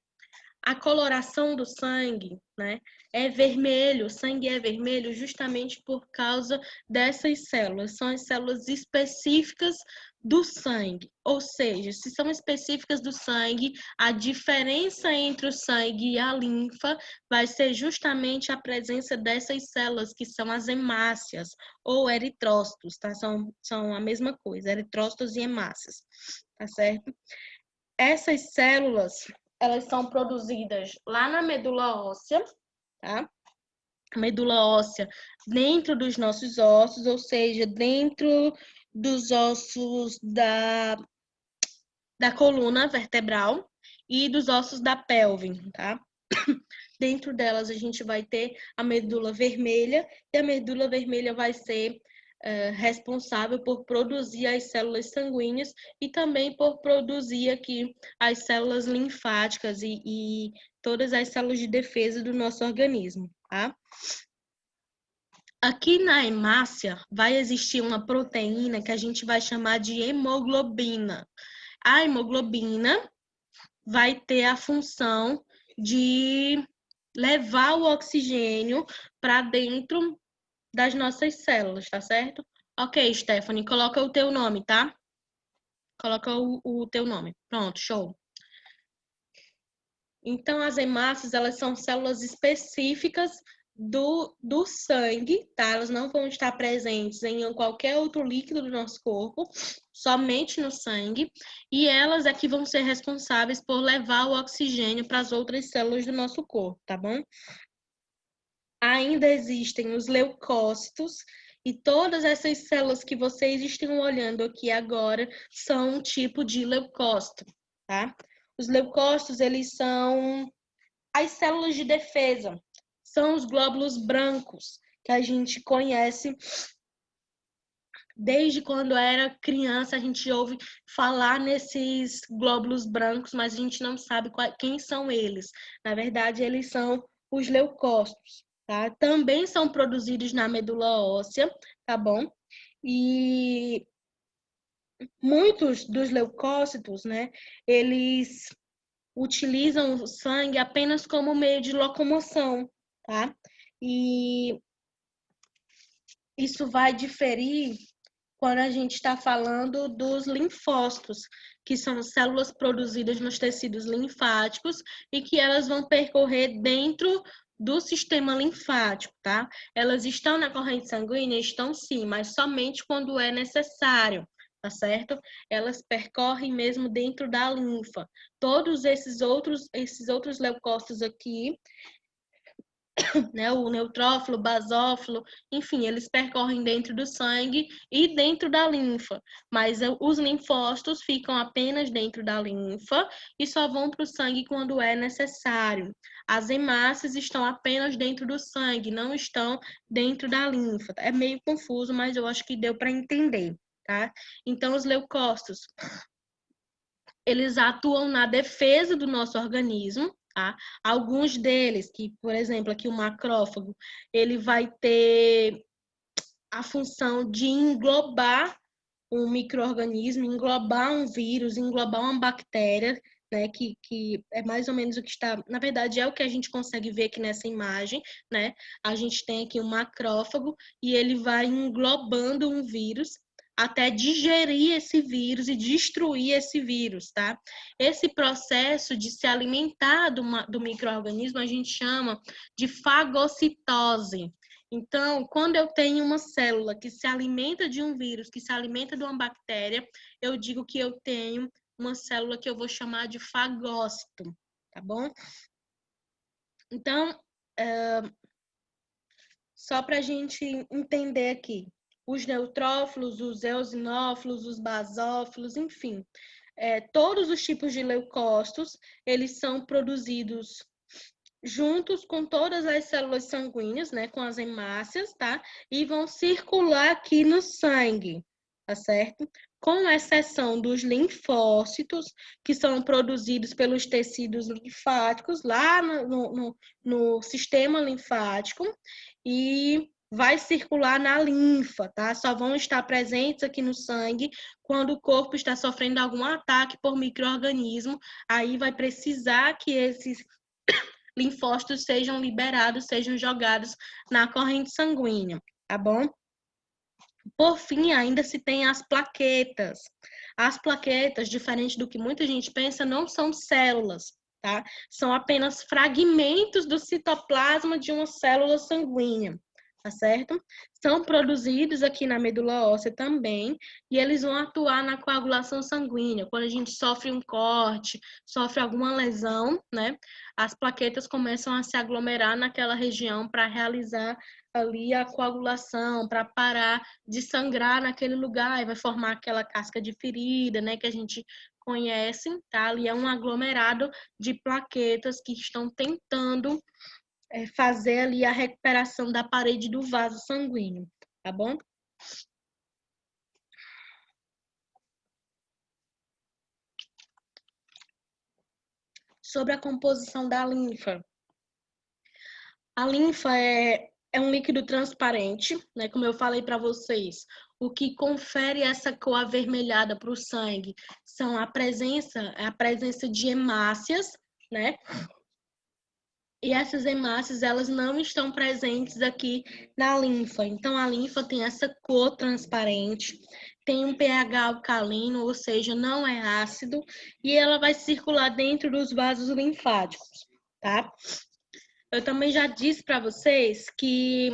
a coloração do sangue, né, é vermelho, o sangue é vermelho justamente por causa dessas células, são as células específicas do sangue, ou seja, se são específicas do sangue, a diferença entre o sangue e a linfa vai ser justamente a presença dessas células, que são as hemácias, ou eritrócitos, tá? São a mesma coisa, eritrócitos e hemácias, tá certo? Essas células, elas são produzidas lá na medula óssea, tá? A medula óssea dentro dos nossos ossos, ou seja, dentro dos ossos da coluna vertebral e dos ossos da pelve, tá? Dentro delas a gente vai ter a medula vermelha, e a medula vermelha vai ser responsável por produzir as células sanguíneas e também por produzir aqui as células linfáticas e todas as células de defesa do nosso organismo, tá? Aqui na hemácia vai existir uma proteína que a gente vai chamar de hemoglobina. A hemoglobina vai ter a função de levar o oxigênio para dentro das nossas células, tá certo? Ok, Stephanie, coloca o teu nome, tá? Coloca o teu nome. Pronto, show. Então, as hemácias, elas são células específicas do sangue, tá? Elas não vão estar presentes em qualquer outro líquido do nosso corpo, somente no sangue, e elas é que vão ser responsáveis por levar o oxigênio para as outras células do nosso corpo, tá bom? Ainda existem os leucócitos, e todas essas células que vocês estão olhando aqui agora são um tipo de leucócito, tá? Os leucócitos, eles são as células de defesa, são os glóbulos brancos que a gente conhece desde quando era criança. A gente ouve falar nesses glóbulos brancos, mas a gente não sabe quem são eles. Na verdade, eles são os leucócitos, tá? Também são produzidos na medula óssea, tá bom? E muitos dos leucócitos, né, eles utilizam o sangue apenas como meio de locomoção, tá? E isso vai diferir quando a gente está falando dos linfócitos, que são células produzidas nos tecidos linfáticos e que elas vão percorrer dentro do sistema linfático, tá? Elas estão na corrente sanguínea? Estão sim, mas somente quando é necessário, tá certo? Elas percorrem mesmo dentro da linfa. Todos esses outros leucócitos aqui, né, o neutrófilo, basófilo, enfim, eles percorrem dentro do sangue e dentro da linfa, mas os linfócitos ficam apenas dentro da linfa e só vão para o sangue quando é necessário. As hemácias estão apenas dentro do sangue, não estão dentro da linfa. É meio confuso, mas eu acho que deu para entender, tá? Então, os leucócitos, eles atuam na defesa do nosso organismo, tá? Alguns deles, que, por exemplo, aqui o macrófago, ele vai ter a função de englobar um micro-organismo, englobar um vírus, englobar uma bactéria, né, que é mais ou menos o que está, na verdade, é o que a gente consegue ver aqui nessa imagem, né? A gente tem aqui um macrófago e ele vai englobando um vírus até digerir esse vírus e destruir esse vírus, tá? Esse processo de se alimentar do micro-organismo a gente chama de fagocitose. Então, quando eu tenho uma célula que se alimenta de um vírus, que se alimenta de uma bactéria, eu digo que eu tenho uma célula que eu vou chamar de fagócito, tá bom? Então, só para a gente entender aqui, os neutrófilos, os eosinófilos, os basófilos, enfim, todos os tipos de leucócitos, eles são produzidos juntos com todas as células sanguíneas, né, com as hemácias, tá? E vão circular aqui no sangue, tá certo? Com exceção dos linfócitos, que são produzidos pelos tecidos linfáticos lá no sistema linfático e vai circular na linfa, tá? Só vão estar presentes aqui no sangue quando o corpo está sofrendo algum ataque por micro-organismo, aí vai precisar que esses linfócitos sejam liberados, sejam jogados na corrente sanguínea, tá bom? Por fim, ainda se tem as plaquetas. As plaquetas, diferente do que muita gente pensa, não são células, tá? São apenas fragmentos do citoplasma de uma célula sanguínea, tá certo? São produzidos aqui na medula óssea também, e eles vão atuar na coagulação sanguínea. Quando a gente sofre um corte, sofre alguma lesão, né? As plaquetas começam a se aglomerar naquela região para realizar ali a coagulação, para parar de sangrar naquele lugar, e vai formar aquela casca de ferida, né, que a gente conhece, tá? Ali é um aglomerado de plaquetas que estão tentando fazer ali a recuperação da parede do vaso sanguíneo, tá bom? sobre a composição da linfa. A linfa é um líquido transparente, né? Como eu falei para vocês, o que confere essa cor avermelhada para o sangue são a presença de hemácias, né? E essas hemácias, elas não estão presentes aqui na linfa. Então, a linfa tem essa cor transparente, tem um pH alcalino, ou seja, não é ácido, e ela vai circular dentro dos vasos linfáticos, tá? Eu também já disse para vocês que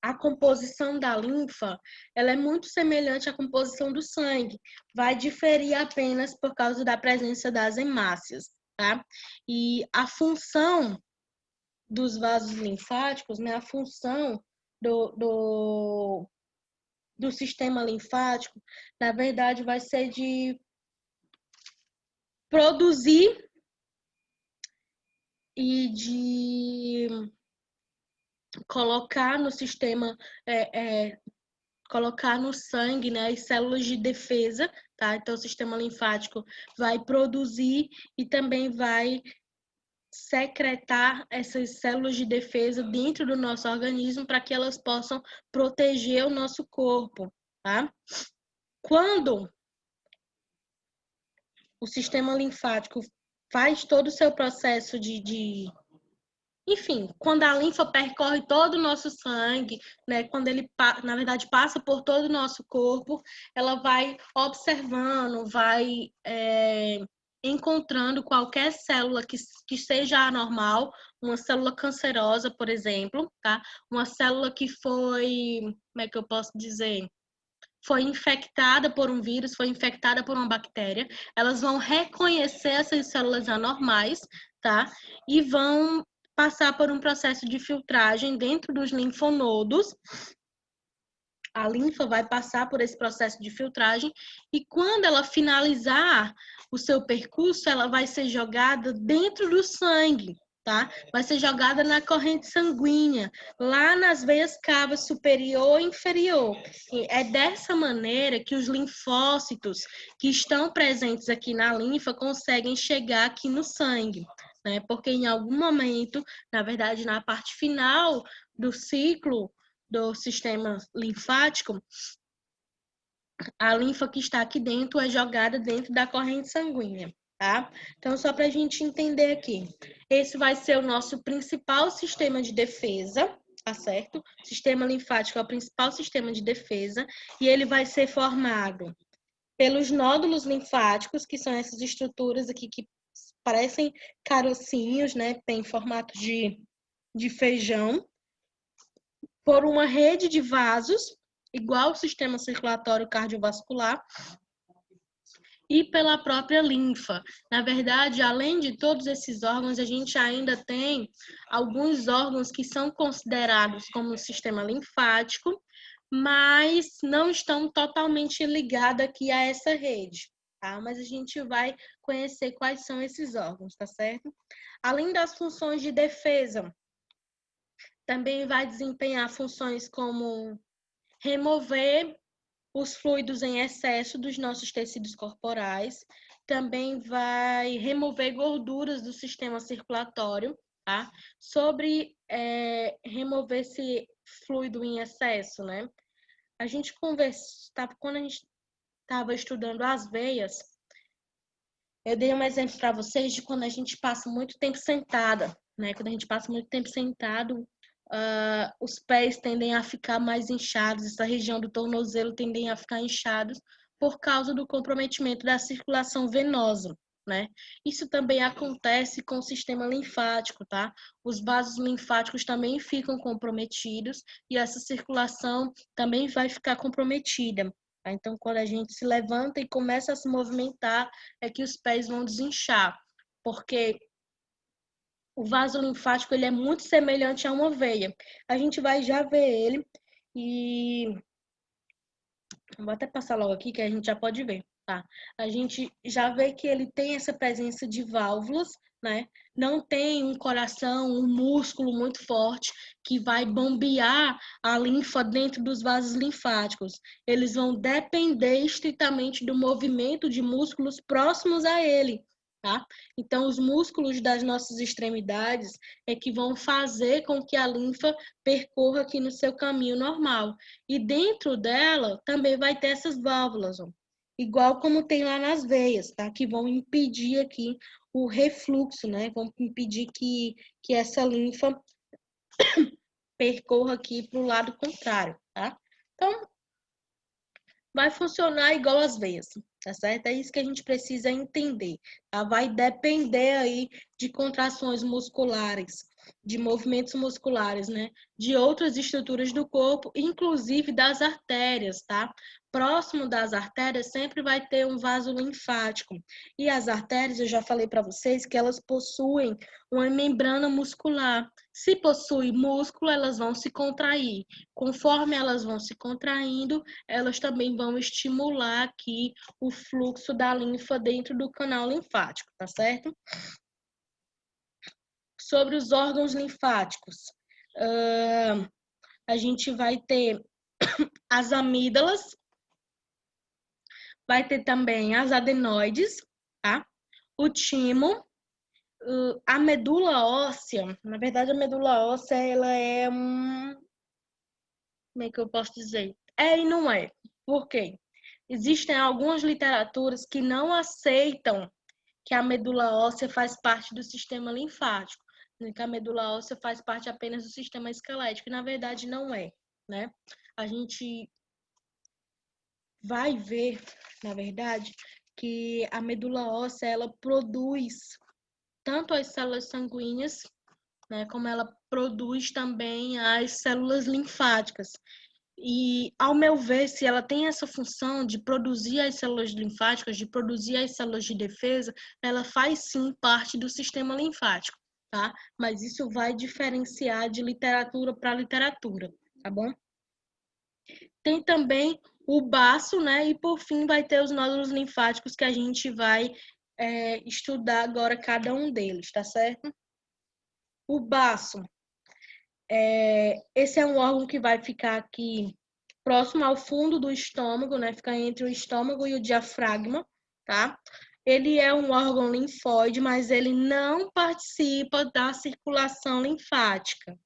a composição da linfa, ela é muito semelhante à composição do sangue. Vai diferir apenas por causa da presença das hemácias, tá? E a função dos vasos linfáticos, né? A função do sistema linfático, na verdade, vai ser de produzir e de colocar no sistema, colocar no sangue, né, as células de defesa, tá? Então, o sistema linfático vai produzir e também vai secretar essas células de defesa dentro do nosso organismo para que elas possam proteger o nosso corpo, tá? Quando o sistema linfático faz todo o seu processo enfim, quando a linfa percorre todo o nosso sangue, né, quando ele, na verdade, passa por todo o nosso corpo, ela vai observando, vai encontrando qualquer célula que seja anormal, uma célula cancerosa, por exemplo, tá? Uma célula que foi, como é que eu posso dizer? Foi infectada por um vírus, foi infectada por uma bactéria, elas vão reconhecer essas células anormais, tá? E vão passar por um processo de filtragem dentro dos linfonodos. A linfa vai passar por esse processo de filtragem e quando ela finalizar o seu percurso, ela vai ser jogada dentro do sangue, tá? Vai ser jogada na corrente sanguínea, lá nas veias cavas superior e inferior. E é dessa maneira que os linfócitos que estão presentes aqui na linfa conseguem chegar aqui no sangue, né? Porque em algum momento, na verdade, na parte final do ciclo do sistema linfático, a linfa que está aqui dentro é jogada dentro da corrente sanguínea, tá? Então, só para a gente entender aqui, esse vai ser o nosso principal sistema de defesa, tá certo? O sistema linfático é o principal sistema de defesa e ele vai ser formado pelos nódulos linfáticos, que são essas estruturas aqui que parecem carocinhos, né? Tem formato de feijão, por uma rede de vasos, igual ao sistema circulatório cardiovascular, e pela própria linfa. Na verdade, além de todos esses órgãos, a gente ainda tem alguns órgãos que são considerados como sistema linfático, mas não estão totalmente ligados aqui a essa rede, tá? Mas a gente vai conhecer quais são esses órgãos, tá certo? Além das funções de defesa, também vai desempenhar funções como remover os fluidos em excesso dos nossos tecidos corporais, também vai remover gorduras do sistema circulatório, tá? Sobre remover esse fluido em excesso, né? A gente conversava, quando a gente estava estudando as veias, eu dei um exemplo para vocês de quando a gente passa muito tempo sentada, né? Quando a gente passa muito tempo sentado, os pés tendem a ficar mais inchados, essa região do tornozelo tendem a ficar inchados por causa do comprometimento da circulação venosa, né? Isso também acontece com o sistema linfático, tá? Os vasos linfáticos também ficam comprometidos e essa circulação também vai ficar comprometida. Tá? Então, quando a gente se levanta e começa a se movimentar, é que os pés vão desinchar, porque o vaso linfático ele é muito semelhante a uma veia. A gente vai já ver ele e vou até passar logo aqui que a gente já pode ver, tá? A gente já vê que ele tem essa presença de válvulas, né? Não tem um coração, um músculo muito forte que vai bombear a linfa dentro dos vasos linfáticos. Eles vão depender estritamente do movimento de músculos próximos a ele, tá? Então, os músculos das nossas extremidades é que vão fazer com que a linfa percorra aqui no seu caminho normal. E dentro dela também vai ter essas válvulas, ó, igual como tem lá nas veias, tá? Que vão impedir aqui o refluxo, né? Vão impedir que essa linfa percorra aqui para o lado contrário, tá? Então, vai funcionar igual as veias, tá certo? É isso que a gente precisa entender, tá? Vai depender aí de contrações musculares, de movimentos musculares, né? De outras estruturas do corpo, inclusive das artérias, tá? Próximo das artérias sempre vai ter um vaso linfático. E as artérias, eu já falei para vocês que elas possuem uma membrana muscular. Se possui músculo, elas vão se contrair. Conforme elas vão se contraindo, elas também vão estimular aqui o fluxo da linfa dentro do canal linfático, tá certo? Sobre os órgãos linfáticos, a gente vai ter as amígdalas, vai ter também as adenoides, tá? O timo, a medula óssea. Na verdade, a medula óssea, ela é como é que eu posso dizer? É e não é. Por quê? Existem algumas literaturas que não aceitam que a medula óssea faz parte do sistema linfático, né? Que a medula óssea faz parte apenas do sistema esquelético, e na verdade não é, né? A gente vai ver, na verdade, que a medula óssea, ela produz tanto as células sanguíneas, né, como ela produz também as células linfáticas. E, ao meu ver, se ela tem essa função de produzir as células linfáticas, de produzir as células de defesa, ela faz sim parte do sistema linfático, tá? Mas isso vai diferenciar de literatura para literatura, tá bom? Tem também o baço, né? E por fim vai ter os nódulos linfáticos que a gente vai estudar agora cada um deles, tá certo? O baço, esse é um órgão que vai ficar aqui próximo ao fundo do estômago, né? Fica entre o estômago e o diafragma, tá? Ele é um órgão linfóide, mas ele não participa da circulação linfática,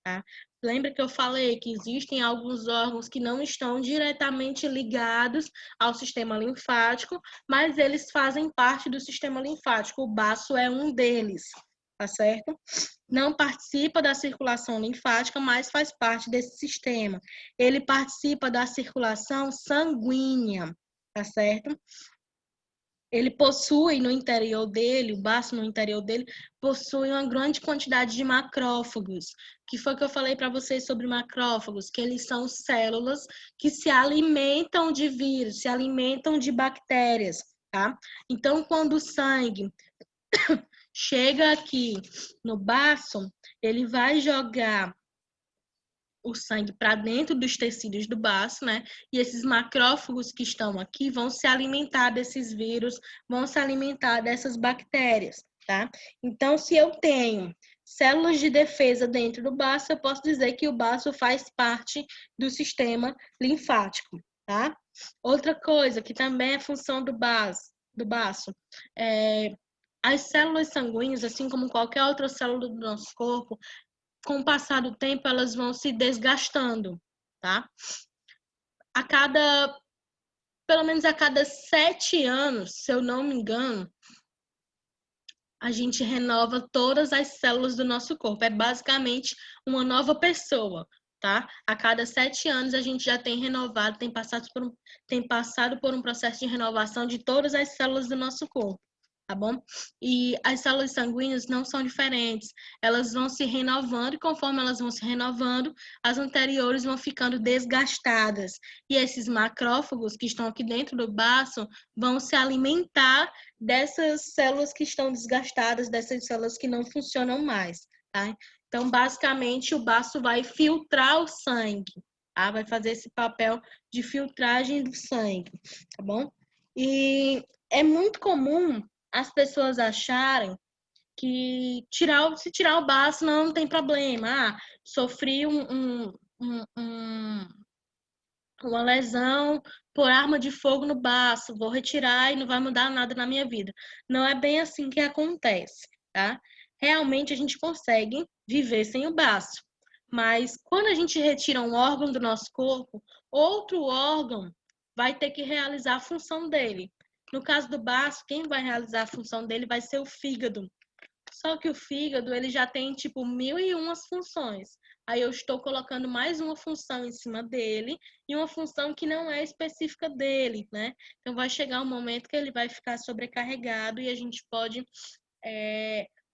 tá? Lembra que eu falei que existem alguns órgãos que não estão diretamente ligados ao sistema linfático, mas eles fazem parte do sistema linfático. O baço é um deles, tá certo? Não participa da circulação linfática, mas faz parte desse sistema. Ele participa da circulação sanguínea, tá certo? Ele possui no interior dele, o baço no interior dele, possui uma grande quantidade de macrófagos. Que foi que eu falei para vocês sobre macrófagos? Que eles são células que se alimentam de vírus, se alimentam de bactérias, tá? Então, quando o sangue chega aqui no baço, ele vai jogar o sangue para dentro dos tecidos do baço, né? E esses macrófagos que estão aqui vão se alimentar desses vírus, vão se alimentar dessas bactérias, tá? Então, se eu tenho células de defesa dentro do baço, eu posso dizer que o baço faz parte do sistema linfático, tá? Outra coisa que também é função do baço, as células sanguíneas, assim como qualquer outra célula do nosso corpo, com o passar do tempo, elas vão se desgastando, tá? Pelo menos a cada 7 anos, se eu não me engano, a gente renova todas as células do nosso corpo. É basicamente uma nova pessoa, tá? A cada 7 anos a gente já tem renovado, tem passado por um processo de renovação de todas as células do nosso corpo. Tá bom? E as células sanguíneas não são diferentes. Elas vão se renovando e conforme elas vão se renovando, as anteriores vão ficando desgastadas. E esses macrófagos que estão aqui dentro do baço vão se alimentar dessas células que estão desgastadas, dessas células que não funcionam mais, tá? Então, basicamente, o baço vai filtrar o sangue, tá? Vai fazer esse papel de filtragem do sangue, tá bom? E é muito comum as pessoas acharem que se tirar o baço não tem problema. Ah, sofri uma lesão por arma de fogo no baço, vou retirar e não vai mudar nada na minha vida. Não é bem assim que acontece, tá? Realmente a gente consegue viver sem o baço, mas quando a gente retira um órgão do nosso corpo, outro órgão vai ter que realizar a função dele. No caso do baço, quem vai realizar a função dele vai ser o fígado. Só que o fígado, ele já tem, tipo, 1001 funções. Aí eu estou colocando mais uma função em cima dele e uma função que não é específica dele, né? Então vai chegar um momento que ele vai ficar sobrecarregado e a gente pode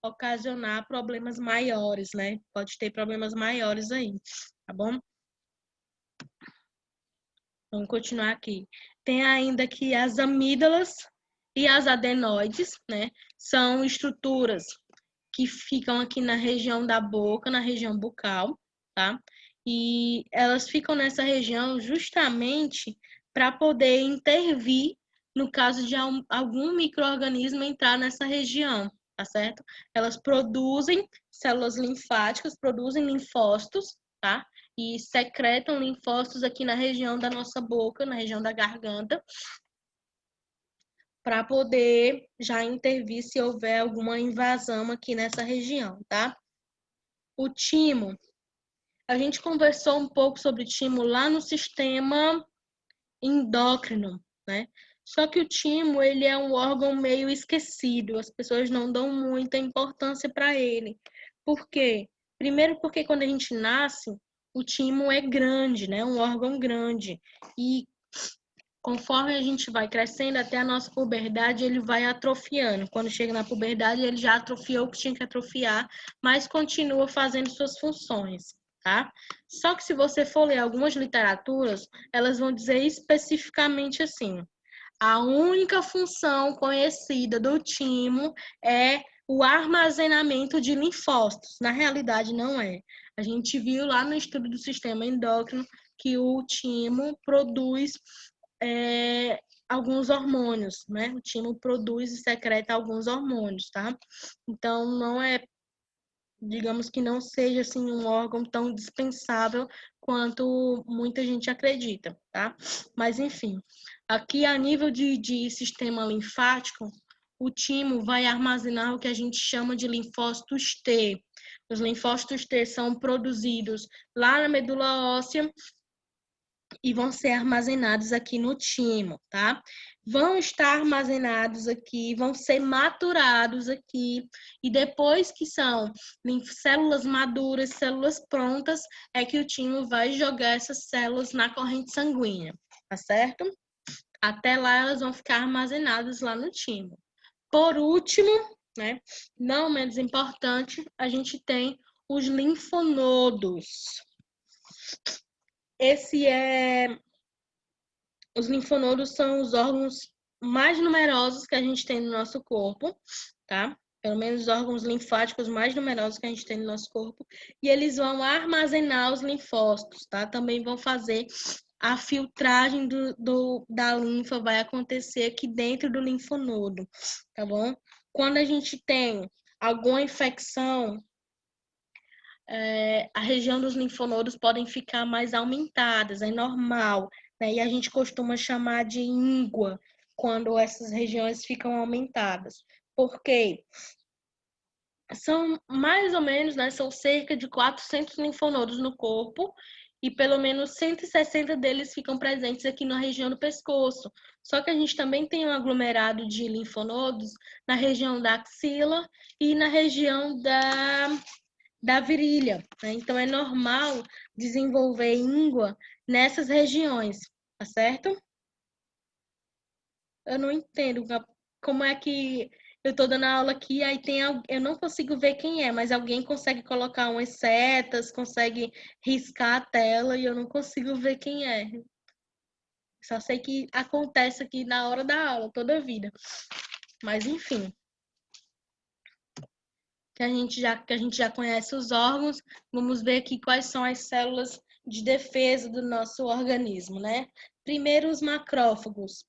ocasionar problemas maiores, né? Pode ter problemas maiores aí, tá bom? Vamos continuar aqui. Tem ainda aqui as amígdalas e as adenoides, né? São estruturas que ficam aqui na região da boca, na região bucal, tá? E elas ficam nessa região justamente para poder intervir no caso de algum micro-organismo entrar nessa região, tá certo? Elas produzem células linfáticas, produzem linfócitos, tá? E secretam linfócitos aqui na região da nossa boca, na região da garganta, para poder já intervir se houver alguma invasão aqui nessa região, tá? O timo, a gente conversou um pouco sobre timo lá no sistema endócrino, né? Só que o timo, ele é um órgão meio esquecido, as pessoas não dão muita importância para ele. Por quê? Primeiro porque quando a gente nasce, o timo é grande, né? Um órgão grande. E conforme a gente vai crescendo até a nossa puberdade, ele vai atrofiando. Quando chega na puberdade, ele já atrofiou o que tinha que atrofiar, mas continua fazendo suas funções, tá? Só que se você for ler algumas literaturas, elas vão dizer especificamente assim: a única função conhecida do timo é o armazenamento de linfócitos. Na realidade, não é. A gente viu lá no estudo do sistema endócrino que o timo produz alguns hormônios, né? O timo produz e secreta alguns hormônios, tá? Então, não é, digamos que não seja assim um órgão tão dispensável quanto muita gente acredita, tá? Mas, enfim, aqui a nível de sistema linfático, o timo vai armazenar o que a gente chama de linfócitos T. Os linfócitos T são produzidos lá na medula óssea e vão ser armazenados aqui no timo, tá? Vão estar armazenados aqui, vão ser maturados aqui, e depois que são células maduras, células prontas, é que o timo vai jogar essas células na corrente sanguínea, tá certo? Até lá elas vão ficar armazenadas lá no timo. Por último, né, não menos importante, a gente tem os linfonodos. Os linfonodos são os órgãos mais numerosos que a gente tem no nosso corpo, tá? Pelo menos os órgãos linfáticos mais numerosos que a gente tem no nosso corpo. E eles vão armazenar os linfócitos, tá? Também vão fazer a filtragem da linfa, vai acontecer aqui dentro do linfonodo, tá bom? Quando a gente tem alguma infecção, a região dos linfonodos podem ficar mais aumentadas, é normal, né? E a gente costuma chamar de íngua quando essas regiões ficam aumentadas. Por quê? São mais ou menos, né? São cerca de 400 linfonodos no corpo e pelo menos 160 deles ficam presentes aqui na região do pescoço. Só que a gente também tem um aglomerado de linfonodos na região da axila e na região da virilha, né? Então é normal desenvolver íngua nessas regiões, tá certo? Eu não entendo como é que eu estou dando aula aqui, aí eu não consigo ver quem é, mas alguém consegue colocar umas setas, consegue riscar a tela e eu não consigo ver quem é. Só sei que acontece aqui na hora da aula, toda a vida. Mas enfim, que a gente já conhece os órgãos, vamos ver aqui quais são as células de defesa do nosso organismo, né? Primeiro, os macrófagos,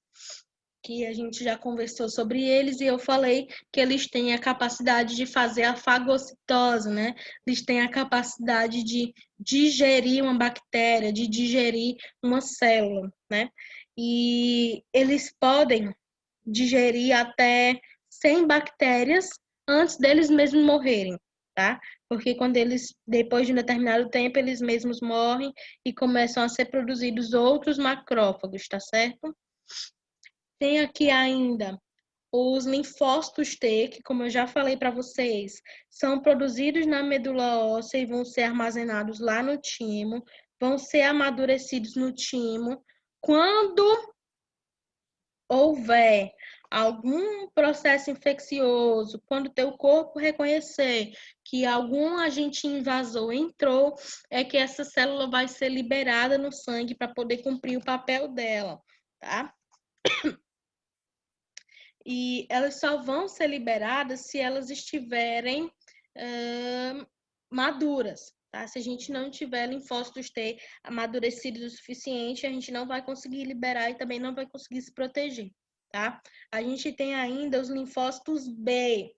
que a gente já conversou sobre eles, e eu falei que eles têm a capacidade de fazer a fagocitose, né? Eles têm a capacidade de digerir uma bactéria, de digerir uma célula, né? E eles podem digerir até 100 bactérias antes deles mesmos morrerem, tá? Porque quando eles, depois de um determinado tempo, eles mesmos morrem e começam a ser produzidos outros macrófagos, tá certo? Tem aqui ainda os linfócitos T, que, como eu já falei para vocês, são produzidos na medula óssea e vão ser armazenados lá no timo, vão ser amadurecidos no timo. Quando houver algum processo infeccioso, quando teu corpo reconhecer que algum agente invasor entrou, é que essa célula vai ser liberada no sangue para poder cumprir o papel dela, tá? E elas só vão ser liberadas se elas estiverem maduras, tá? Se a gente não tiver linfócitos T amadurecidos o suficiente, a gente não vai conseguir liberar e também não vai conseguir se proteger, tá? A gente tem ainda os linfócitos B.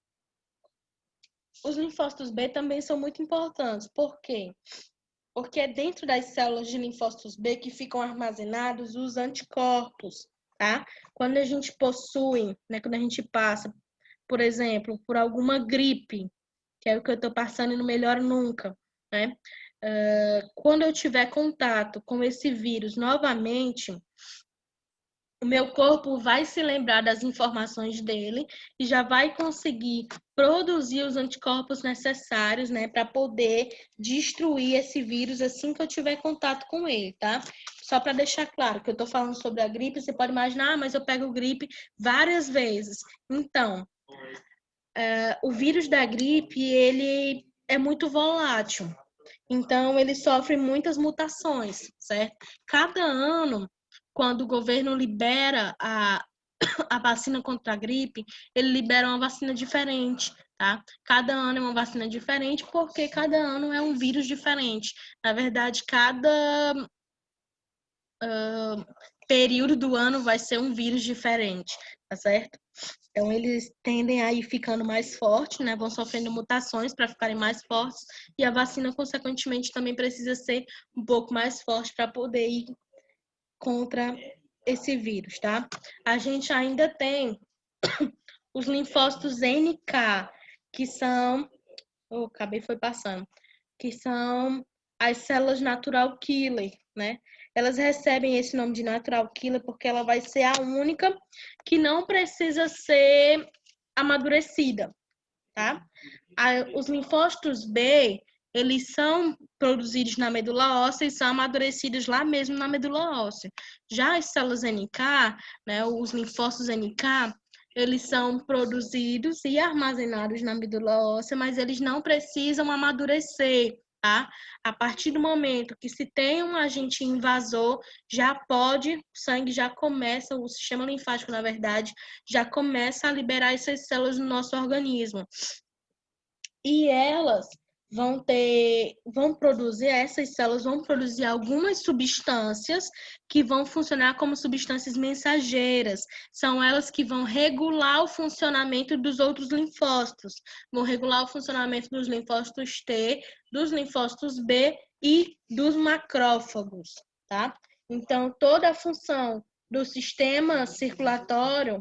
Os linfócitos B também são muito importantes. Por quê? Porque é dentro das células de linfócitos B que ficam armazenados os anticorpos, tá? Quando a gente possui, né, quando a gente passa, por exemplo, por alguma gripe, que é o que eu estou passando e não melhora nunca, né? Quando eu tiver contato com esse vírus novamente, o meu corpo vai se lembrar das informações dele e já vai conseguir produzir os anticorpos necessários, né, para poder destruir esse vírus assim que eu tiver contato com ele, tá? Só para deixar claro que eu estou falando sobre a gripe, você pode imaginar, mas eu pego gripe várias vezes. Então, o vírus da gripe, ele é muito volátil. Então, ele sofre muitas mutações, certo? Cada ano, quando o governo libera a vacina contra a gripe, ele libera uma vacina diferente, tá? Cada ano é uma vacina diferente, porque cada ano é um vírus diferente. Na verdade, cada período do ano vai ser um vírus diferente, tá certo? Então, eles tendem a ir ficando mais fortes, né? Vão sofrendo mutações para ficarem mais fortes, e a vacina, consequentemente, também precisa ser um pouco mais forte para poder ir contra esse vírus, tá? A gente ainda tem os linfócitos NK, que são, acabei foi passando, que são as células natural killer, né? Elas recebem esse nome de natural killer porque ela vai ser a única que não precisa ser amadurecida, tá? Os linfócitos B, eles são produzidos na medula óssea e são amadurecidos lá mesmo na medula óssea. Já as células NK, né, os linfócitos NK, eles são produzidos e armazenados na medula óssea, mas eles não precisam amadurecer, tá? A partir do momento que se tem um agente invasor, já pode, o sangue já começa, o sistema linfático, na verdade, já começa a liberar essas células no nosso organismo. E elas essas células vão produzir algumas substâncias que vão funcionar como substâncias mensageiras. São elas que vão regular o funcionamento dos outros linfócitos, vão regular o funcionamento dos linfócitos T, dos linfócitos B e dos macrófagos, tá? Então, toda a função do sistema circulatório,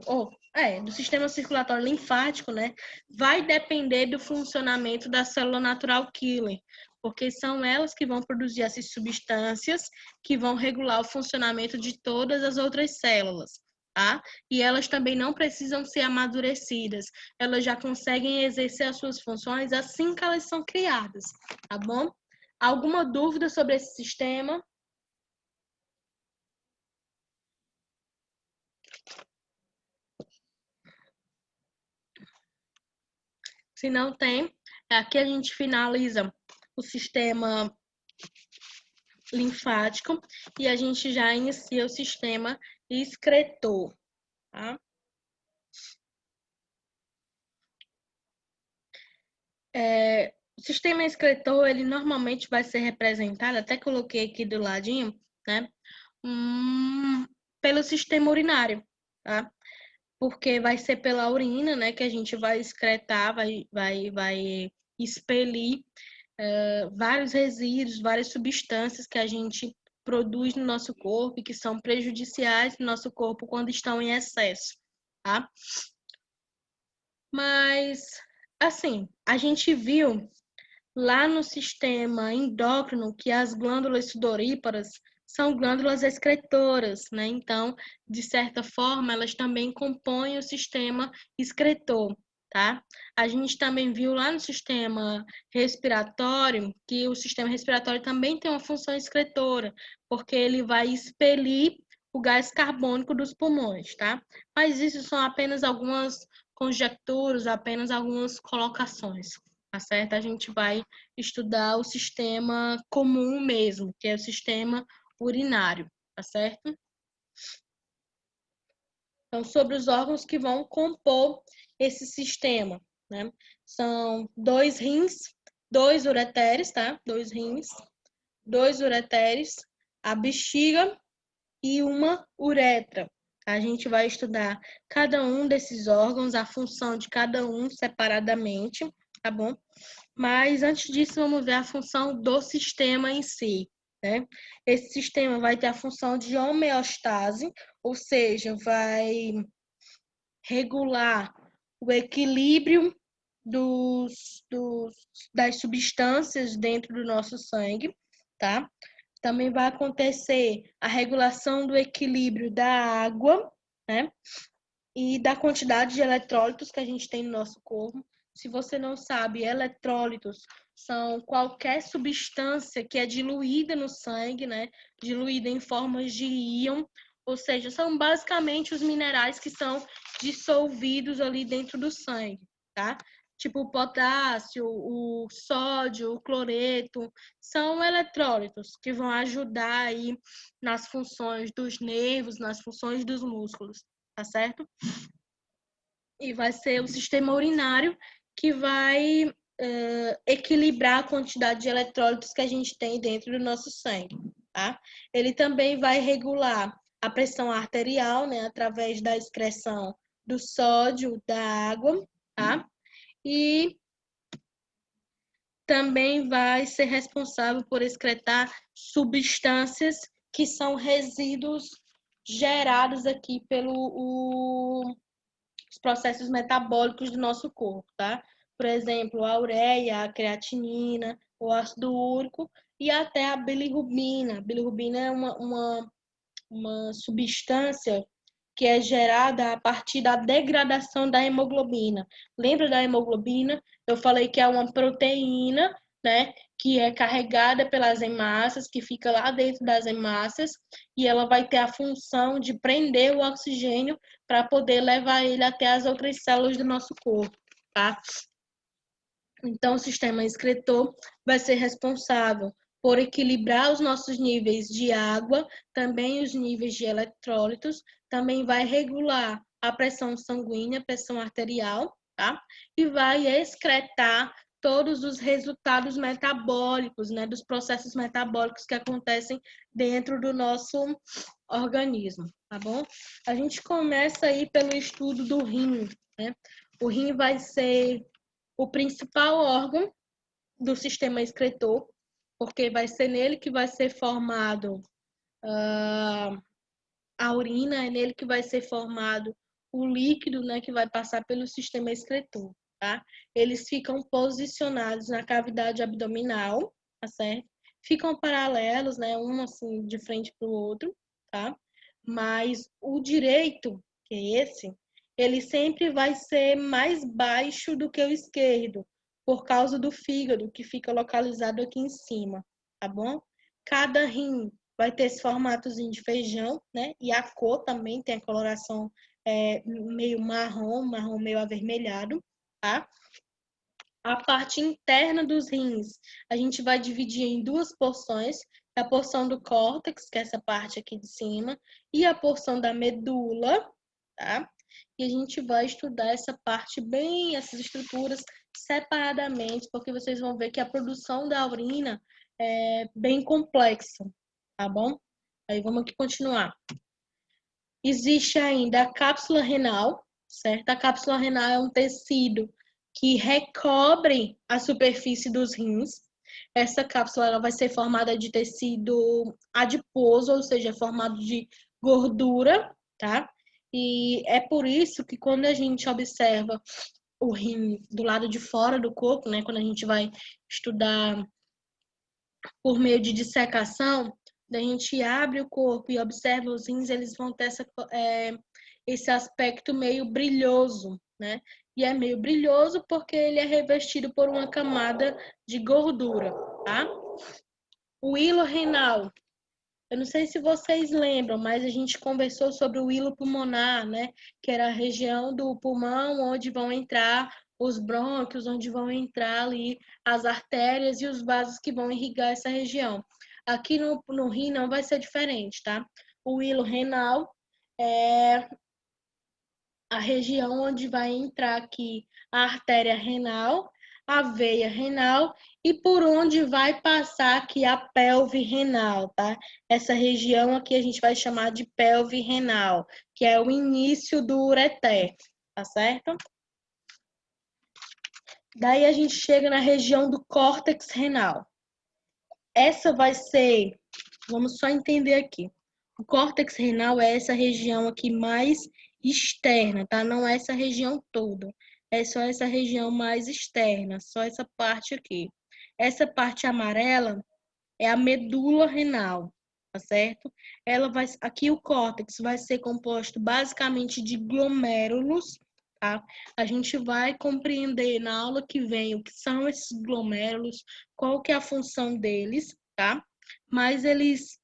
do sistema circulatório linfático, né, vai depender do funcionamento da célula natural killer, porque são elas que vão produzir essas substâncias que vão regular o funcionamento de todas as outras células, tá? E elas também não precisam ser amadurecidas, elas já conseguem exercer as suas funções assim que elas são criadas, tá bom? Alguma dúvida sobre esse sistema? Se não tem, aqui a gente finaliza o sistema linfático e a gente já inicia o sistema excretor, tá? O sistema excretor, ele normalmente vai ser representado, até coloquei aqui do ladinho, né? Pelo sistema urinário, tá? porque vai ser pela urina, né, que a gente vai excretar, vai expelir vários resíduos, várias substâncias que a gente produz no nosso corpo e que são prejudiciais no nosso corpo quando estão em excesso, tá? Mas, assim, a gente viu lá no sistema endócrino que as glândulas sudoríparas são glândulas excretoras, né? Então, de certa forma, elas também compõem o sistema excretor, tá? A gente também viu lá no sistema respiratório que o sistema respiratório também tem uma função excretora, porque ele vai expelir o gás carbônico dos pulmões, tá? Mas isso são apenas algumas conjecturas, apenas algumas colocações, tá certo? A gente vai estudar o sistema comum mesmo, que é o sistema urinário, tá certo? Então, sobre os órgãos que vão compor esse sistema, né? São 2 rins, 2 ureteres, tá? 2 rins, 2 ureteres, a bexiga e uma uretra. A gente vai estudar cada um desses órgãos, a função de cada um separadamente, tá bom? Mas antes disso, vamos ver a função do sistema em si, né? Esse sistema vai ter a função de homeostase, ou seja, vai regular o equilíbrio das substâncias dentro do nosso sangue, tá? Também vai acontecer a regulação do equilíbrio da água, né? E da quantidade de eletrólitos que a gente tem no nosso corpo. Se você não sabe, eletrólitos são qualquer substância que é diluída no sangue, né? Diluída em formas de íon, ou seja, são basicamente os minerais que são dissolvidos ali dentro do sangue, tá? Tipo o potássio, o sódio, o cloreto, são eletrólitos que vão ajudar aí nas funções dos nervos, nas funções dos músculos, tá certo? E vai ser o sistema urinário que vai equilibrar a quantidade de eletrólitos que a gente tem dentro do nosso sangue, tá? Ele também vai regular a pressão arterial, né, através da excreção do sódio, da água, tá? E também vai ser responsável por excretar substâncias que são resíduos gerados aqui os processos metabólicos do nosso corpo, tá? Por exemplo, a ureia, a creatinina, o ácido úrico e até a bilirrubina. A bilirrubina é uma substância que é gerada a partir da degradação da hemoglobina. Lembra da hemoglobina? Eu falei que é uma proteína, né, que é carregada pelas hemácias, que fica lá dentro das hemácias, e ela vai ter a função de prender o oxigênio para poder levar ele até as outras células do nosso corpo, tá? Então, o sistema excretor vai ser responsável por equilibrar os nossos níveis de água, também os níveis de eletrólitos, também vai regular a pressão sanguínea, pressão arterial, tá? E vai excretar todos os resultados metabólicos, né, dos processos metabólicos que acontecem dentro do nosso organismo, tá bom? A gente começa aí pelo estudo do rim, né? O rim vai ser o principal órgão do sistema excretor, porque vai ser nele que vai ser formado a urina, é nele que vai ser formado o líquido, né, que vai passar pelo sistema excretor, tá? Eles ficam posicionados na cavidade abdominal, tá certo? Ficam paralelos, né, um assim de frente para o outro, tá? Mas o direito, que é esse, ele sempre vai ser mais baixo do que o esquerdo, por causa do fígado, que fica localizado aqui em cima, tá bom? Cada rim vai ter esse formatozinho de feijão, né? E a cor também tem a coloração meio marrom, marrom meio avermelhado, tá? A parte interna dos rins, a gente vai dividir em duas porções, a porção do córtex, que é essa parte aqui de cima, e a porção da medula, tá? E a gente vai estudar essa parte bem, essas estruturas separadamente, porque vocês vão ver que a produção da urina é bem complexa, tá bom? Aí vamos aqui continuar. Existe ainda a cápsula renal, certo? A cápsula renal é um tecido que recobre a superfície dos rins. Essa cápsula ela vai ser formada de tecido adiposo, ou seja, formado de gordura, tá? E é por isso que quando a gente observa o rim do lado de fora do corpo, né? Quando a gente vai estudar por meio de dissecação, a gente abre o corpo e observa os rins, eles vão ter esse aspecto meio brilhoso, né? E é meio brilhoso porque ele é revestido por uma camada de gordura, tá? O hilo renal. Eu não sei se vocês lembram, mas a gente conversou sobre o hilo pulmonar, né? Que era a região do pulmão onde vão entrar os brônquios, onde vão entrar ali as artérias e os vasos que vão irrigar essa região. Aqui no rim não vai ser diferente, tá? O hilo renal é a região onde vai entrar aqui a artéria renal, a veia renal e por onde vai passar aqui a pelve renal, tá? Essa região aqui a gente vai chamar de pelve renal, que é o início do ureter, tá certo? Daí a gente chega na região do córtex renal. Essa vai ser, vamos só entender aqui. O córtex renal é essa região aqui mais externa, tá? Não é essa região toda. É só essa região mais externa, só essa parte aqui. Essa parte amarela é a medula renal, tá certo? Aqui o córtex vai ser composto basicamente de glomérulos, tá? A gente vai compreender na aula que vem o que são esses glomérulos, qual que é a função deles, tá? Mas eles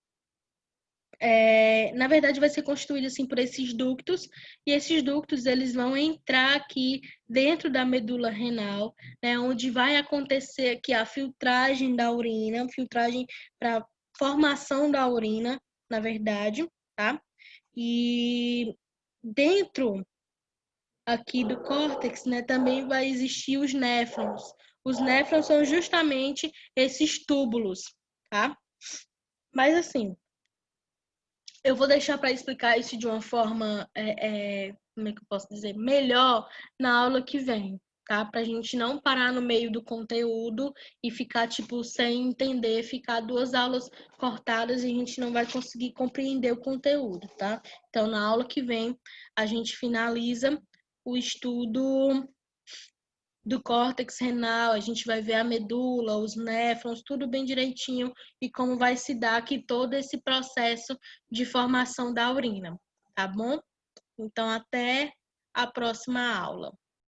na verdade, vai ser constituído assim por esses ductos, e esses ductos eles vão entrar aqui dentro da medula renal, né, onde vai acontecer aqui a filtragem da urina, filtragem para formação da urina, na verdade, tá? E dentro aqui do córtex, né, também vai existir os néfrons. Os néfrons são justamente esses túbulos, tá? Mas assim, eu vou deixar para explicar isso de uma forma, como é que eu posso dizer, melhor na aula que vem, tá? Para a gente não parar no meio do conteúdo e ficar, tipo, sem entender, ficar 2 aulas cortadas e a gente não vai conseguir compreender o conteúdo, tá? Então, na aula que vem, a gente finaliza o estudo do córtex renal, a gente vai ver a medula, os néfrons, tudo bem direitinho e como vai se dar aqui todo esse processo de formação da urina, tá bom? Então, até a próxima aula.